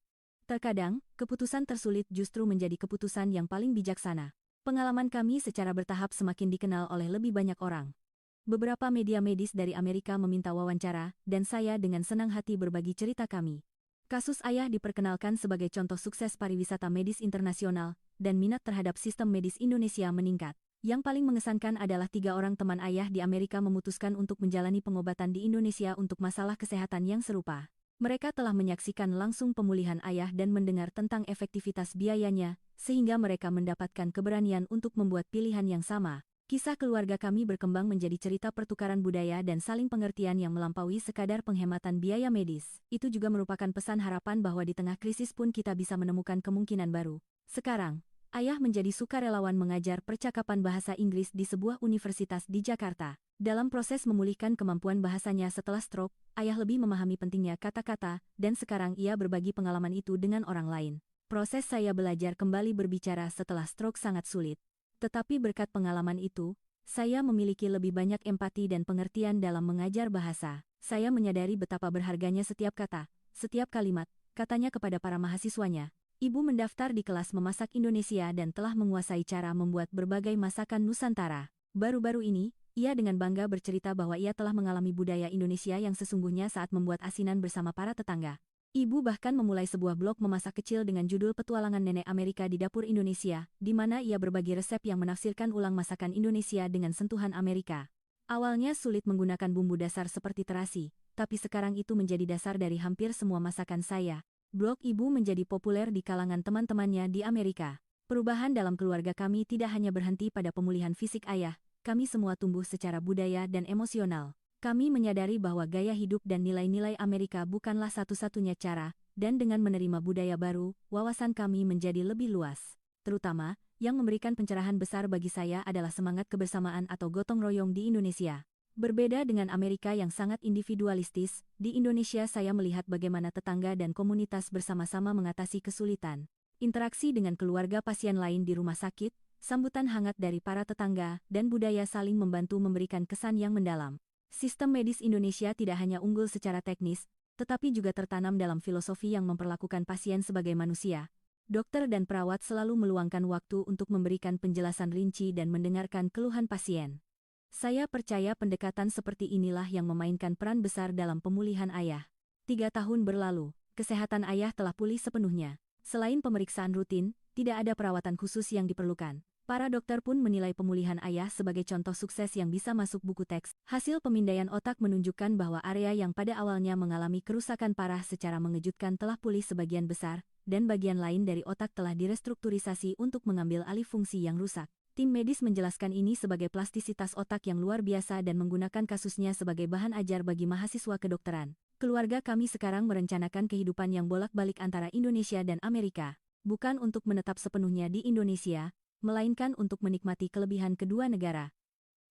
Terkadang, keputusan tersulit justru menjadi keputusan yang paling bijaksana. Pengalaman kami secara bertahap semakin dikenal oleh lebih banyak orang. Beberapa media medis dari Amerika meminta wawancara, dan saya dengan senang hati berbagi cerita kami. Kasus ayah diperkenalkan sebagai contoh sukses pariwisata medis internasional, dan minat terhadap sistem medis Indonesia meningkat. Yang paling mengesankan adalah 3 orang teman ayah di Amerika memutuskan untuk menjalani pengobatan di Indonesia untuk masalah kesehatan yang serupa. Mereka telah menyaksikan langsung pemulihan ayah dan mendengar tentang efektivitas biayanya, sehingga mereka mendapatkan keberanian untuk membuat pilihan yang sama. Kisah keluarga kami berkembang menjadi cerita pertukaran budaya dan saling pengertian yang melampaui sekadar penghematan biaya medis. Itu juga merupakan pesan harapan bahwa di tengah krisis pun kita bisa menemukan kemungkinan baru. Sekarang, ayah menjadi sukarelawan mengajar percakapan bahasa Inggris di sebuah universitas di Jakarta. Dalam proses memulihkan kemampuan bahasanya setelah stroke, ayah lebih memahami pentingnya kata-kata, dan sekarang ia berbagi pengalaman itu dengan orang lain. Proses saya belajar kembali berbicara setelah stroke sangat sulit. Tetapi berkat pengalaman itu, saya memiliki lebih banyak empati dan pengertian dalam mengajar bahasa. Saya menyadari betapa berharganya setiap kata, setiap kalimat, katanya kepada para mahasiswanya. Ibu mendaftar di kelas memasak Indonesia dan telah menguasai cara membuat berbagai masakan Nusantara. Baru-baru ini, ia dengan bangga bercerita bahwa ia telah mengalami budaya Indonesia yang sesungguhnya saat membuat asinan bersama para tetangga. Ibu bahkan memulai sebuah blog memasak kecil dengan judul Petualangan Nenek Amerika di Dapur Indonesia, di mana ia berbagi resep yang menafsirkan ulang masakan Indonesia dengan sentuhan Amerika. Awalnya sulit menggunakan bumbu dasar seperti terasi, tapi sekarang itu menjadi dasar dari hampir semua masakan saya. Blog ibu menjadi populer di kalangan teman-temannya di Amerika. Perubahan dalam keluarga kami tidak hanya berhenti pada pemulihan fisik ayah, kami semua tumbuh secara budaya dan emosional. Kami menyadari bahwa gaya hidup dan nilai-nilai Amerika bukanlah satu-satunya cara, dan dengan menerima budaya baru, wawasan kami menjadi lebih luas. Terutama, yang memberikan pencerahan besar bagi saya adalah semangat kebersamaan atau gotong royong di Indonesia. Berbeda dengan Amerika yang sangat individualistis, di Indonesia saya melihat bagaimana tetangga dan komunitas bersama-sama mengatasi kesulitan. Interaksi dengan keluarga pasien lain di rumah sakit, sambutan hangat dari para tetangga, dan budaya saling membantu memberikan kesan yang mendalam. Sistem medis Indonesia tidak hanya unggul secara teknis, tetapi juga tertanam dalam filosofi yang memperlakukan pasien sebagai manusia. Dokter dan perawat selalu meluangkan waktu untuk memberikan penjelasan rinci dan mendengarkan keluhan pasien. Saya percaya pendekatan seperti inilah yang memainkan peran besar dalam pemulihan ayah. 3 tahun berlalu, kesehatan ayah telah pulih sepenuhnya. Selain pemeriksaan rutin, tidak ada perawatan khusus yang diperlukan. Para dokter pun menilai pemulihan ayah sebagai contoh sukses yang bisa masuk buku teks. Hasil pemindaian otak menunjukkan bahwa area yang pada awalnya mengalami kerusakan parah secara mengejutkan telah pulih sebagian besar, dan bagian lain dari otak telah direstrukturisasi untuk mengambil alih fungsi yang rusak. Tim medis menjelaskan ini sebagai plastisitas otak yang luar biasa dan menggunakan kasusnya sebagai bahan ajar bagi mahasiswa kedokteran. Keluarga kami sekarang merencanakan kehidupan yang bolak-balik antara Indonesia dan Amerika, bukan untuk menetap sepenuhnya di Indonesia, melainkan untuk menikmati kelebihan kedua negara.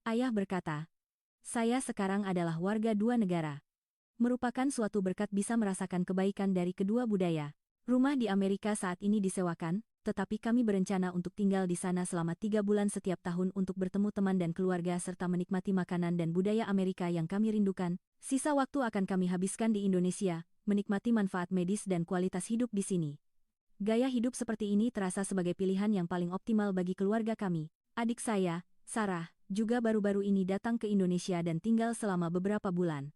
Ayah berkata, saya sekarang adalah warga 2 negara. Merupakan suatu berkat bisa merasakan kebaikan dari kedua budaya. Rumah di Amerika saat ini disewakan, tetapi kami berencana untuk tinggal di sana selama 3 bulan setiap tahun untuk bertemu teman dan keluarga serta menikmati makanan dan budaya Amerika yang kami rindukan. Sisa waktu akan kami habiskan di Indonesia, menikmati manfaat medis dan kualitas hidup di sini. Gaya hidup seperti ini terasa sebagai pilihan yang paling optimal bagi keluarga kami. Adik saya, Sarah, juga baru-baru ini datang ke Indonesia dan tinggal selama beberapa bulan.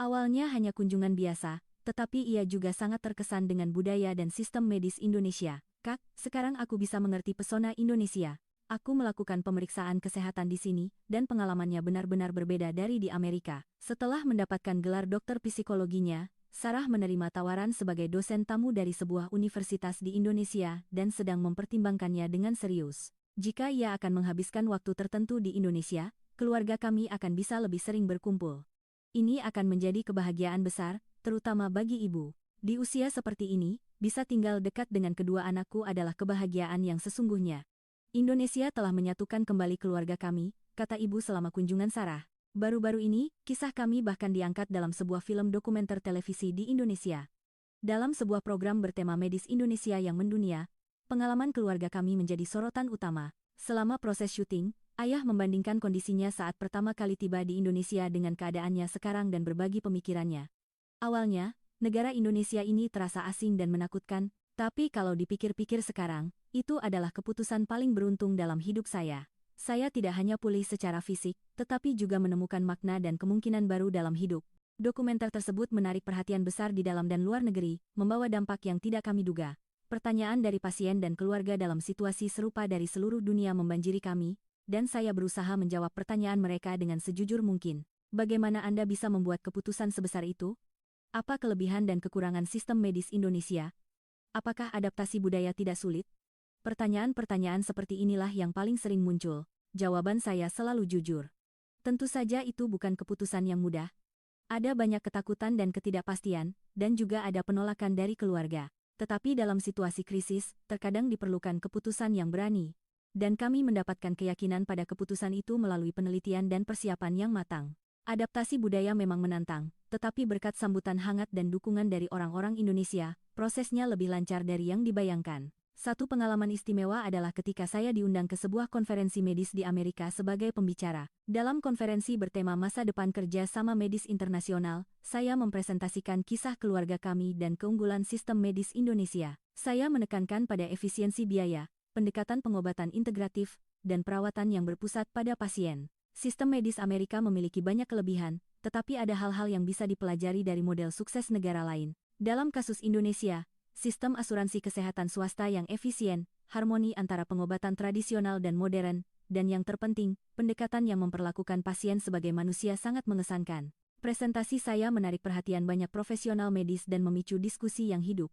Awalnya hanya kunjungan biasa, tetapi ia juga sangat terkesan dengan budaya dan sistem medis Indonesia. Kak, sekarang aku bisa mengerti pesona Indonesia. Aku melakukan pemeriksaan kesehatan di sini, dan pengalamannya benar-benar berbeda dari di Amerika. Setelah mendapatkan gelar dokter psikologinya, Sarah menerima tawaran sebagai dosen tamu dari sebuah universitas di Indonesia dan sedang mempertimbangkannya dengan serius. Jika ia akan menghabiskan waktu tertentu di Indonesia, keluarga kami akan bisa lebih sering berkumpul. Ini akan menjadi kebahagiaan besar, terutama bagi ibu. Di usia seperti ini, bisa tinggal dekat dengan kedua anakku adalah kebahagiaan yang sesungguhnya. Indonesia telah menyatukan kembali keluarga kami, kata ibu selama kunjungan Sarah. Baru-baru ini, kisah kami bahkan diangkat dalam sebuah film dokumenter televisi di Indonesia. Dalam sebuah program bertema medis Indonesia yang mendunia, pengalaman keluarga kami menjadi sorotan utama. Selama proses syuting, ayah membandingkan kondisinya saat pertama kali tiba di Indonesia dengan keadaannya sekarang dan berbagi pemikirannya. Awalnya, negara Indonesia ini terasa asing dan menakutkan, tapi kalau dipikir-pikir sekarang, itu adalah keputusan paling beruntung dalam hidup saya. Saya tidak hanya pulih secara fisik, tetapi juga menemukan makna dan kemungkinan baru dalam hidup. Dokumenter tersebut menarik perhatian besar di dalam dan luar negeri, membawa dampak yang tidak kami duga. Pertanyaan dari pasien dan keluarga dalam situasi serupa dari seluruh dunia membanjiri kami, dan saya berusaha menjawab pertanyaan mereka dengan sejujur mungkin. Bagaimana Anda bisa membuat keputusan sebesar itu? Apa kelebihan dan kekurangan sistem medis Indonesia? Apakah adaptasi budaya tidak sulit? Pertanyaan-pertanyaan seperti inilah yang paling sering muncul. Jawaban saya selalu jujur. Tentu saja itu bukan keputusan yang mudah. Ada banyak ketakutan dan ketidakpastian, dan juga ada penolakan dari keluarga. Tetapi dalam situasi krisis, terkadang diperlukan keputusan yang berani. Dan kami mendapatkan keyakinan pada keputusan itu melalui penelitian dan persiapan yang matang. Adaptasi budaya memang menantang, tetapi berkat sambutan hangat dan dukungan dari orang-orang Indonesia, prosesnya lebih lancar dari yang dibayangkan. Satu pengalaman istimewa adalah ketika saya diundang ke sebuah konferensi medis di Amerika sebagai pembicara. Dalam konferensi bertema Masa Depan Kerja Sama Medis Internasional, saya mempresentasikan kisah keluarga kami dan keunggulan sistem medis Indonesia. Saya menekankan pada efisiensi biaya, pendekatan pengobatan integratif, dan perawatan yang berpusat pada pasien. Sistem medis Amerika memiliki banyak kelebihan, tetapi ada hal-hal yang bisa dipelajari dari model sukses negara lain. Dalam kasus Indonesia, sistem asuransi kesehatan swasta yang efisien, harmoni antara pengobatan tradisional dan modern, dan yang terpenting, pendekatan yang memperlakukan pasien sebagai manusia sangat mengesankan. Presentasi saya menarik perhatian banyak profesional medis dan memicu diskusi yang hidup.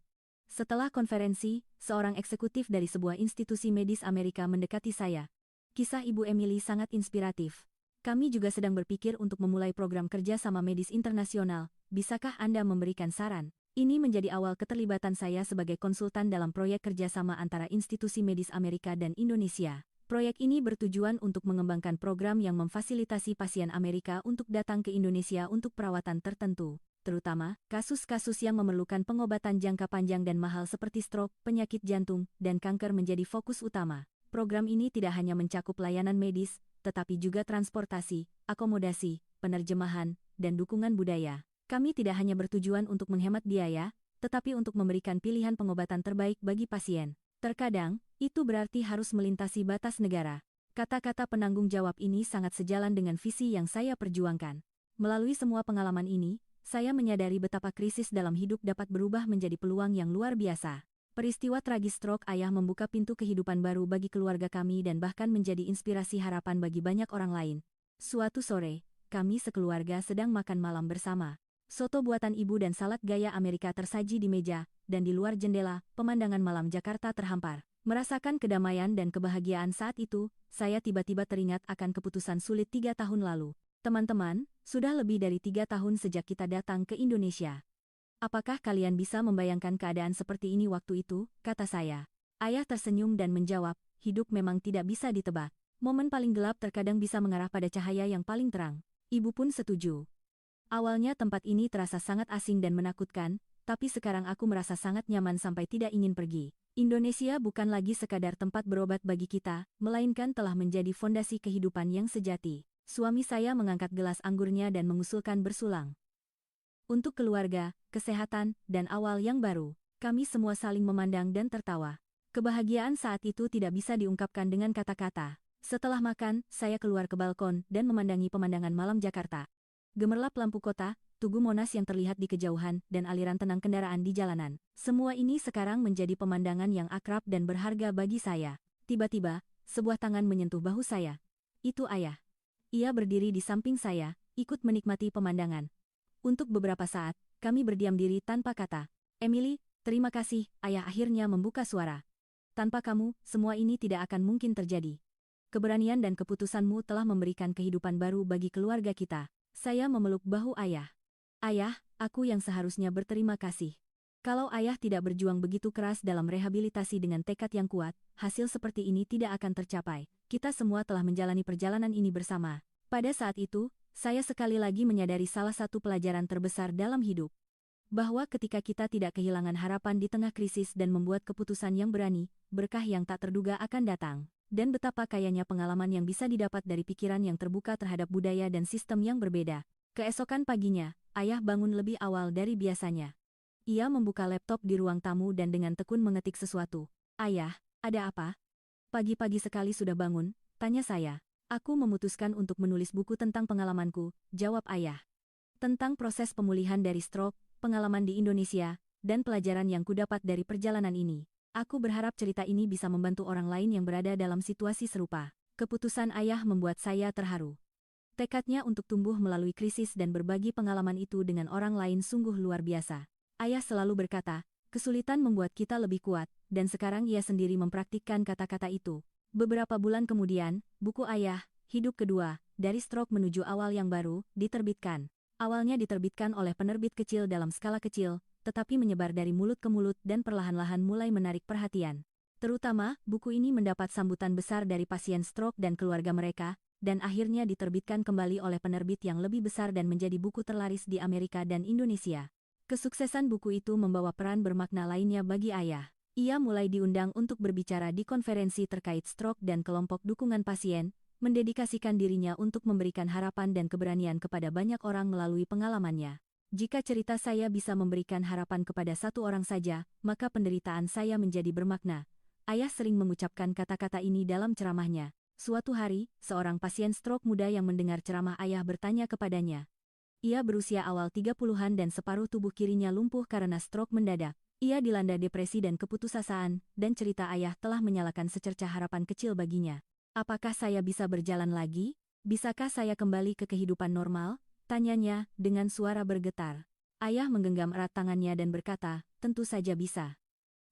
Setelah konferensi, seorang eksekutif dari sebuah institusi medis Amerika mendekati saya. Kisah Ibu Emily sangat inspiratif. Kami juga sedang berpikir untuk memulai program kerja sama medis internasional. Bisakah Anda memberikan saran? Ini menjadi awal keterlibatan saya sebagai konsultan dalam proyek kerjasama antara institusi medis Amerika dan Indonesia. Proyek ini bertujuan untuk mengembangkan program yang memfasilitasi pasien Amerika untuk datang ke Indonesia untuk perawatan tertentu, terutama kasus-kasus yang memerlukan pengobatan jangka panjang dan mahal seperti stroke, penyakit jantung, dan kanker menjadi fokus utama. Program ini tidak hanya mencakup layanan medis, tetapi juga transportasi, akomodasi, penerjemahan, dan dukungan budaya. Kami tidak hanya bertujuan untuk menghemat biaya, tetapi untuk memberikan pilihan pengobatan terbaik bagi pasien. Terkadang, itu berarti harus melintasi batas negara. Kata-kata penanggung jawab ini sangat sejalan dengan visi yang saya perjuangkan. Melalui semua pengalaman ini, saya menyadari betapa krisis dalam hidup dapat berubah menjadi peluang yang luar biasa. Peristiwa tragis stroke ayah membuka pintu kehidupan baru bagi keluarga kami dan bahkan menjadi inspirasi harapan bagi banyak orang lain. Suatu sore, kami sekeluarga sedang makan malam bersama. Soto buatan ibu dan salad gaya Amerika tersaji di meja, dan di luar jendela, pemandangan malam Jakarta terhampar. Merasakan kedamaian dan kebahagiaan saat itu, saya tiba-tiba teringat akan keputusan sulit 3 tahun lalu. Teman-teman, sudah lebih dari 3 tahun sejak kita datang ke Indonesia. Apakah kalian bisa membayangkan keadaan seperti ini waktu itu? Kata saya. Ayah tersenyum dan menjawab, hidup memang tidak bisa ditebak. Momen paling gelap terkadang bisa mengarah pada cahaya yang paling terang. Ibu pun setuju. Awalnya tempat ini terasa sangat asing dan menakutkan, tapi sekarang aku merasa sangat nyaman sampai tidak ingin pergi. Indonesia bukan lagi sekadar tempat berobat bagi kita, melainkan telah menjadi fondasi kehidupan yang sejati. Suami saya mengangkat gelas anggurnya dan mengusulkan bersulang. Untuk keluarga, kesehatan, dan awal yang baru, kami semua saling memandang dan tertawa. Kebahagiaan saat itu tidak bisa diungkapkan dengan kata-kata. Setelah makan, saya keluar ke balkon dan memandangi pemandangan malam Jakarta. Gemerlap lampu kota, Tugu Monas yang terlihat di kejauhan, dan aliran tenang kendaraan di jalanan. Semua ini sekarang menjadi pemandangan yang akrab dan berharga bagi saya. Tiba-tiba, sebuah tangan menyentuh bahu saya. Itu ayah. Ia berdiri di samping saya, ikut menikmati pemandangan. Untuk beberapa saat, kami berdiam diri tanpa kata. Emily, terima kasih, ayah akhirnya membuka suara. Tanpa kamu, semua ini tidak akan mungkin terjadi. Keberanian dan keputusanmu telah memberikan kehidupan baru bagi keluarga kita. Saya memeluk bahu ayah. Ayah, aku yang seharusnya berterima kasih. Kalau ayah tidak berjuang begitu keras dalam rehabilitasi dengan tekad yang kuat, hasil seperti ini tidak akan tercapai. Kita semua telah menjalani perjalanan ini bersama. Pada saat itu, saya sekali lagi menyadari salah satu pelajaran terbesar dalam hidup. Bahwa ketika kita tidak kehilangan harapan di tengah krisis dan membuat keputusan yang berani, berkah yang tak terduga akan datang. dan betapa kayanya pengalaman yang bisa didapat dari pikiran yang terbuka terhadap budaya dan sistem yang berbeda. Keesokan paginya, ayah bangun lebih awal dari biasanya. Ia membuka laptop di ruang tamu dan dengan tekun mengetik sesuatu. "Ayah, ada apa?" "Pagi-pagi sekali sudah bangun?" tanya saya. "Aku memutuskan untuk menulis buku tentang pengalamanku," jawab ayah. "Tentang proses pemulihan dari stroke, pengalaman di Indonesia, dan pelajaran yang kudapat dari perjalanan ini. Aku berharap cerita ini bisa membantu orang lain yang berada dalam situasi serupa." Keputusan ayah membuat saya terharu. Tekadnya untuk tumbuh melalui krisis dan berbagi pengalaman itu dengan orang lain sungguh luar biasa. Ayah selalu berkata, kesulitan membuat kita lebih kuat, dan sekarang ia sendiri mempraktikkan kata-kata itu. Beberapa bulan kemudian, buku ayah, Hidup Kedua, Dari Stroke Menuju Awal Yang Baru, diterbitkan. Awalnya diterbitkan oleh penerbit kecil dalam skala kecil, tetapi menyebar dari mulut ke mulut dan perlahan-lahan mulai menarik perhatian. Terutama, buku ini mendapat sambutan besar dari pasien stroke dan keluarga mereka, dan akhirnya diterbitkan kembali oleh penerbit yang lebih besar dan menjadi buku terlaris di Amerika dan Indonesia. Kesuksesan buku itu membawa peran bermakna lainnya bagi ayah. Ia mulai diundang untuk berbicara di konferensi terkait stroke dan kelompok dukungan pasien, mendedikasikan dirinya untuk memberikan harapan dan keberanian kepada banyak orang melalui pengalamannya. Jika cerita saya bisa memberikan harapan kepada satu orang saja, maka penderitaan saya menjadi bermakna. Ayah sering mengucapkan kata-kata ini dalam ceramahnya. Suatu hari, seorang pasien stroke muda yang mendengar ceramah ayah bertanya kepadanya. Ia berusia awal 30-an dan separuh tubuh kirinya lumpuh karena stroke mendadak. Ia dilanda depresi dan keputusasaan, dan cerita ayah telah menyalakan secercah harapan kecil baginya. "Apakah saya bisa berjalan lagi? Bisakah saya kembali ke kehidupan normal?" tanyanya, dengan suara bergetar. Ayah menggenggam erat tangannya dan berkata, "Tentu saja bisa.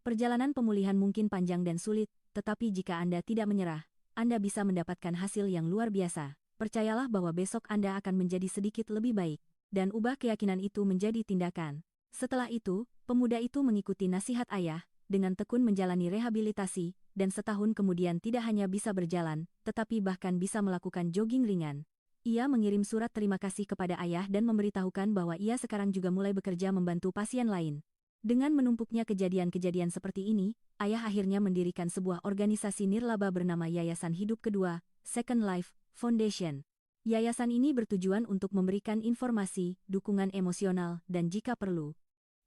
Perjalanan pemulihan mungkin panjang dan sulit, tetapi jika Anda tidak menyerah, Anda bisa mendapatkan hasil yang luar biasa. Percayalah bahwa besok Anda akan menjadi sedikit lebih baik." Dan ubah keyakinan itu menjadi tindakan. Setelah itu, pemuda itu mengikuti nasihat ayah, dengan tekun menjalani rehabilitasi, dan setahun kemudian tidak hanya bisa berjalan, tetapi bahkan bisa melakukan jogging ringan. Ia mengirim surat terima kasih kepada ayah dan memberitahukan bahwa ia sekarang juga mulai bekerja membantu pasien lain. Dengan menumpuknya kejadian-kejadian seperti ini, ayah akhirnya mendirikan sebuah organisasi nirlaba bernama Yayasan Hidup Kedua, Second Life Foundation. Yayasan ini bertujuan untuk memberikan informasi, dukungan emosional, dan jika perlu,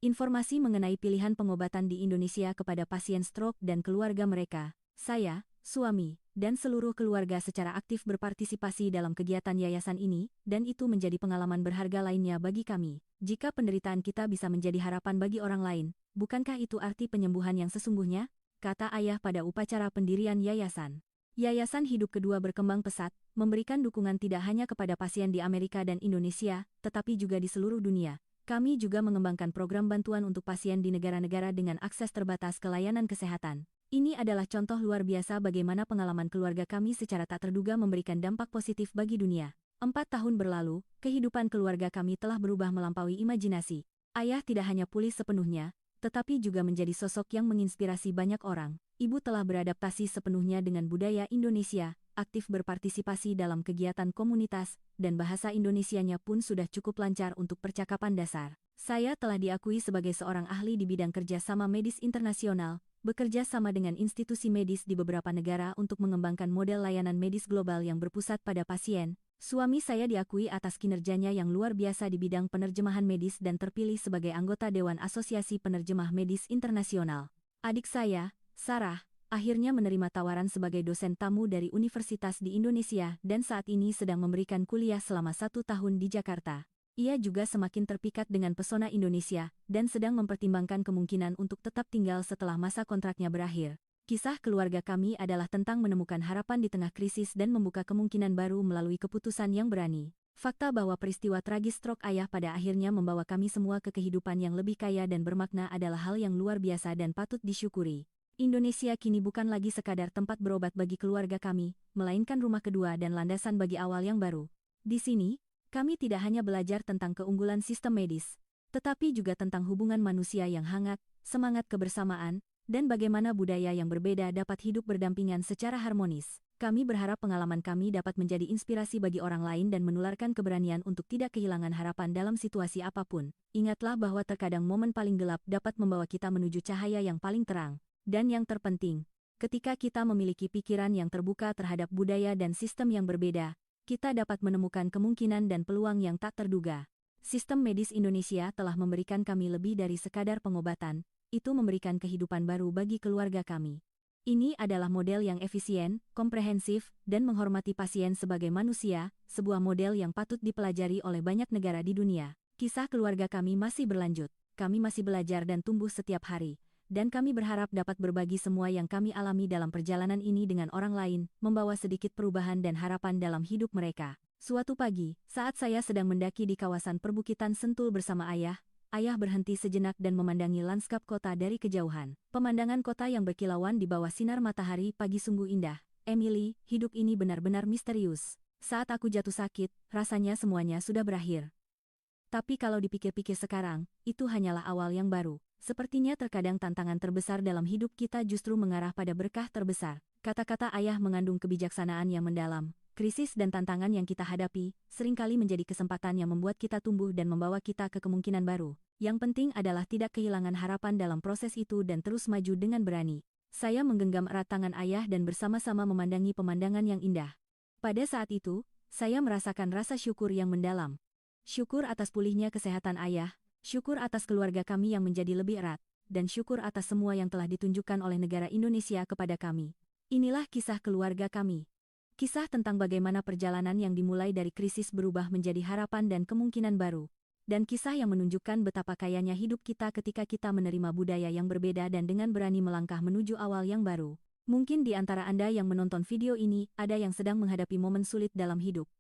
informasi mengenai pilihan pengobatan di Indonesia kepada pasien stroke dan keluarga mereka. Saya, suami, dan seluruh keluarga secara aktif berpartisipasi dalam kegiatan yayasan ini, dan itu menjadi pengalaman berharga lainnya bagi kami. Jika penderitaan kita bisa menjadi harapan bagi orang lain, bukankah itu arti penyembuhan yang sesungguhnya? Kata ayah pada upacara pendirian yayasan. Yayasan Hidup Kedua berkembang pesat, memberikan dukungan tidak hanya kepada pasien di Amerika dan Indonesia, tetapi juga di seluruh dunia. Kami juga mengembangkan program bantuan untuk pasien di negara-negara dengan akses terbatas ke layanan kesehatan. Ini adalah contoh luar biasa bagaimana pengalaman keluarga kami secara tak terduga memberikan dampak positif bagi dunia. 4 tahun berlalu, kehidupan keluarga kami telah berubah melampaui imajinasi. Ayah tidak hanya pulih sepenuhnya, tetapi juga menjadi sosok yang menginspirasi banyak orang. Ibu telah beradaptasi sepenuhnya dengan budaya Indonesia, aktif berpartisipasi dalam kegiatan komunitas, dan bahasa Indonesianya pun sudah cukup lancar untuk percakapan dasar. Saya telah diakui sebagai seorang ahli di bidang kerjasama medis internasional, bekerja sama dengan institusi medis di beberapa negara untuk mengembangkan model layanan medis global yang berpusat pada pasien. Suami saya diakui atas kinerjanya yang luar biasa di bidang penerjemahan medis dan terpilih sebagai anggota Dewan Asosiasi Penerjemah Medis Internasional. Adik saya, Sarah, akhirnya menerima tawaran sebagai dosen tamu dari universitas di Indonesia dan saat ini sedang memberikan kuliah selama 1 tahun di Jakarta. Ia juga semakin terpikat dengan pesona Indonesia dan sedang mempertimbangkan kemungkinan untuk tetap tinggal setelah masa kontraknya berakhir. Kisah keluarga kami adalah tentang menemukan harapan di tengah krisis dan membuka kemungkinan baru melalui keputusan yang berani. Fakta bahwa peristiwa tragis stroke ayah pada akhirnya membawa kami semua ke kehidupan yang lebih kaya dan bermakna adalah hal yang luar biasa dan patut disyukuri. Indonesia kini bukan lagi sekadar tempat berobat bagi keluarga kami, melainkan rumah kedua dan landasan bagi awal yang baru. Di sini, kami tidak hanya belajar tentang keunggulan sistem medis, tetapi juga tentang hubungan manusia yang hangat, semangat kebersamaan, dan bagaimana budaya yang berbeda dapat hidup berdampingan secara harmonis. Kami berharap pengalaman kami dapat menjadi inspirasi bagi orang lain dan menularkan keberanian untuk tidak kehilangan harapan dalam situasi apapun. Ingatlah bahwa terkadang momen paling gelap dapat membawa kita menuju cahaya yang paling terang. Dan yang terpenting, Ketika kita memiliki pikiran yang terbuka terhadap budaya dan sistem yang berbeda, kita dapat menemukan kemungkinan dan peluang yang tak terduga. Sistem medis Indonesia telah memberikan kami lebih dari sekadar pengobatan, itu memberikan kehidupan baru bagi keluarga kami. Ini adalah model yang efisien, komprehensif, dan menghormati pasien sebagai manusia, sebuah model yang patut dipelajari oleh banyak negara di dunia. Kisah keluarga kami masih berlanjut, kami masih belajar dan tumbuh setiap hari, dan kami berharap dapat berbagi semua yang kami alami dalam perjalanan ini dengan orang lain, membawa sedikit perubahan dan harapan dalam hidup mereka. Suatu pagi, saat saya sedang mendaki di kawasan perbukitan Sentul bersama ayah berhenti sejenak dan memandangi lanskap kota dari kejauhan. Pemandangan kota yang berkilauan di bawah sinar matahari pagi sungguh indah. Emily, hidup ini benar-benar misterius. Saat aku jatuh sakit, rasanya semuanya sudah berakhir. Tapi kalau dipikir-pikir sekarang, itu hanyalah awal yang baru. Sepertinya terkadang tantangan terbesar dalam hidup kita justru mengarah pada berkah terbesar. Kata-kata ayah mengandung kebijaksanaan yang mendalam. Krisis dan tantangan yang kita hadapi seringkali menjadi kesempatan yang membuat kita tumbuh dan membawa kita ke kemungkinan baru. Yang penting adalah tidak kehilangan harapan dalam proses itu dan terus maju dengan berani. Saya menggenggam erat tangan ayah dan bersama-sama memandangi pemandangan yang indah. Pada saat itu, saya merasakan rasa syukur yang mendalam. Syukur atas pulihnya kesehatan ayah, syukur atas keluarga kami yang menjadi lebih erat, dan syukur atas semua yang telah ditunjukkan oleh negara Indonesia kepada kami. Inilah kisah keluarga kami. Kisah tentang bagaimana perjalanan yang dimulai dari krisis berubah menjadi harapan dan kemungkinan baru. Dan kisah yang menunjukkan betapa kayanya hidup kita ketika kita menerima budaya yang berbeda dan dengan berani melangkah menuju awal yang baru. Mungkin di antara Anda yang menonton video ini, ada yang sedang menghadapi momen sulit dalam hidup.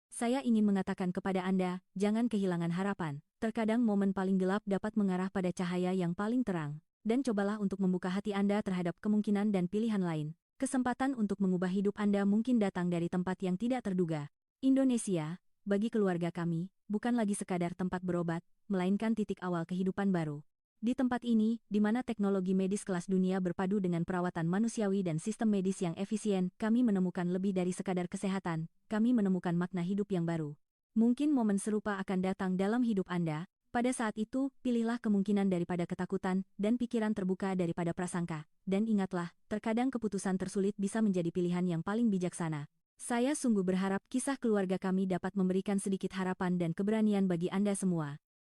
Saya ingin mengatakan kepada Anda, jangan kehilangan harapan. Terkadang momen paling gelap dapat mengarah pada cahaya yang paling terang. Dan cobalah untuk membuka hati Anda terhadap kemungkinan dan pilihan lain. Kesempatan untuk mengubah hidup Anda mungkin datang dari tempat yang tidak terduga. Indonesia, bagi keluarga kami, bukan lagi sekadar tempat berobat, melainkan titik awal kehidupan baru. Di tempat ini, di mana teknologi medis kelas dunia berpadu dengan perawatan manusiawi dan sistem medis yang efisien, kami menemukan lebih dari sekadar kesehatan, kami menemukan makna hidup yang baru. Mungkin momen serupa akan datang dalam hidup Anda. Pada saat itu, pilihlah kemungkinan daripada ketakutan, dan pikiran terbuka daripada prasangka. Dan ingatlah, terkadang keputusan tersulit bisa menjadi pilihan yang paling bijaksana. Saya sungguh berharap kisah keluarga kami dapat memberikan sedikit harapan dan keberanian bagi Anda semua.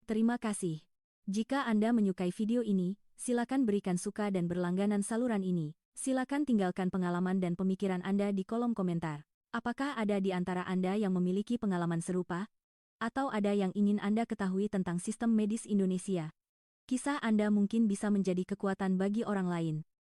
Terima kasih. Jika Anda menyukai video ini, silakan berikan suka dan berlangganan saluran ini. Silakan tinggalkan pengalaman dan pemikiran Anda di kolom komentar. Apakah ada di antara Anda yang memiliki pengalaman serupa? Atau ada yang ingin Anda ketahui tentang sistem medis Indonesia? Kisah Anda mungkin bisa menjadi kekuatan bagi orang lain.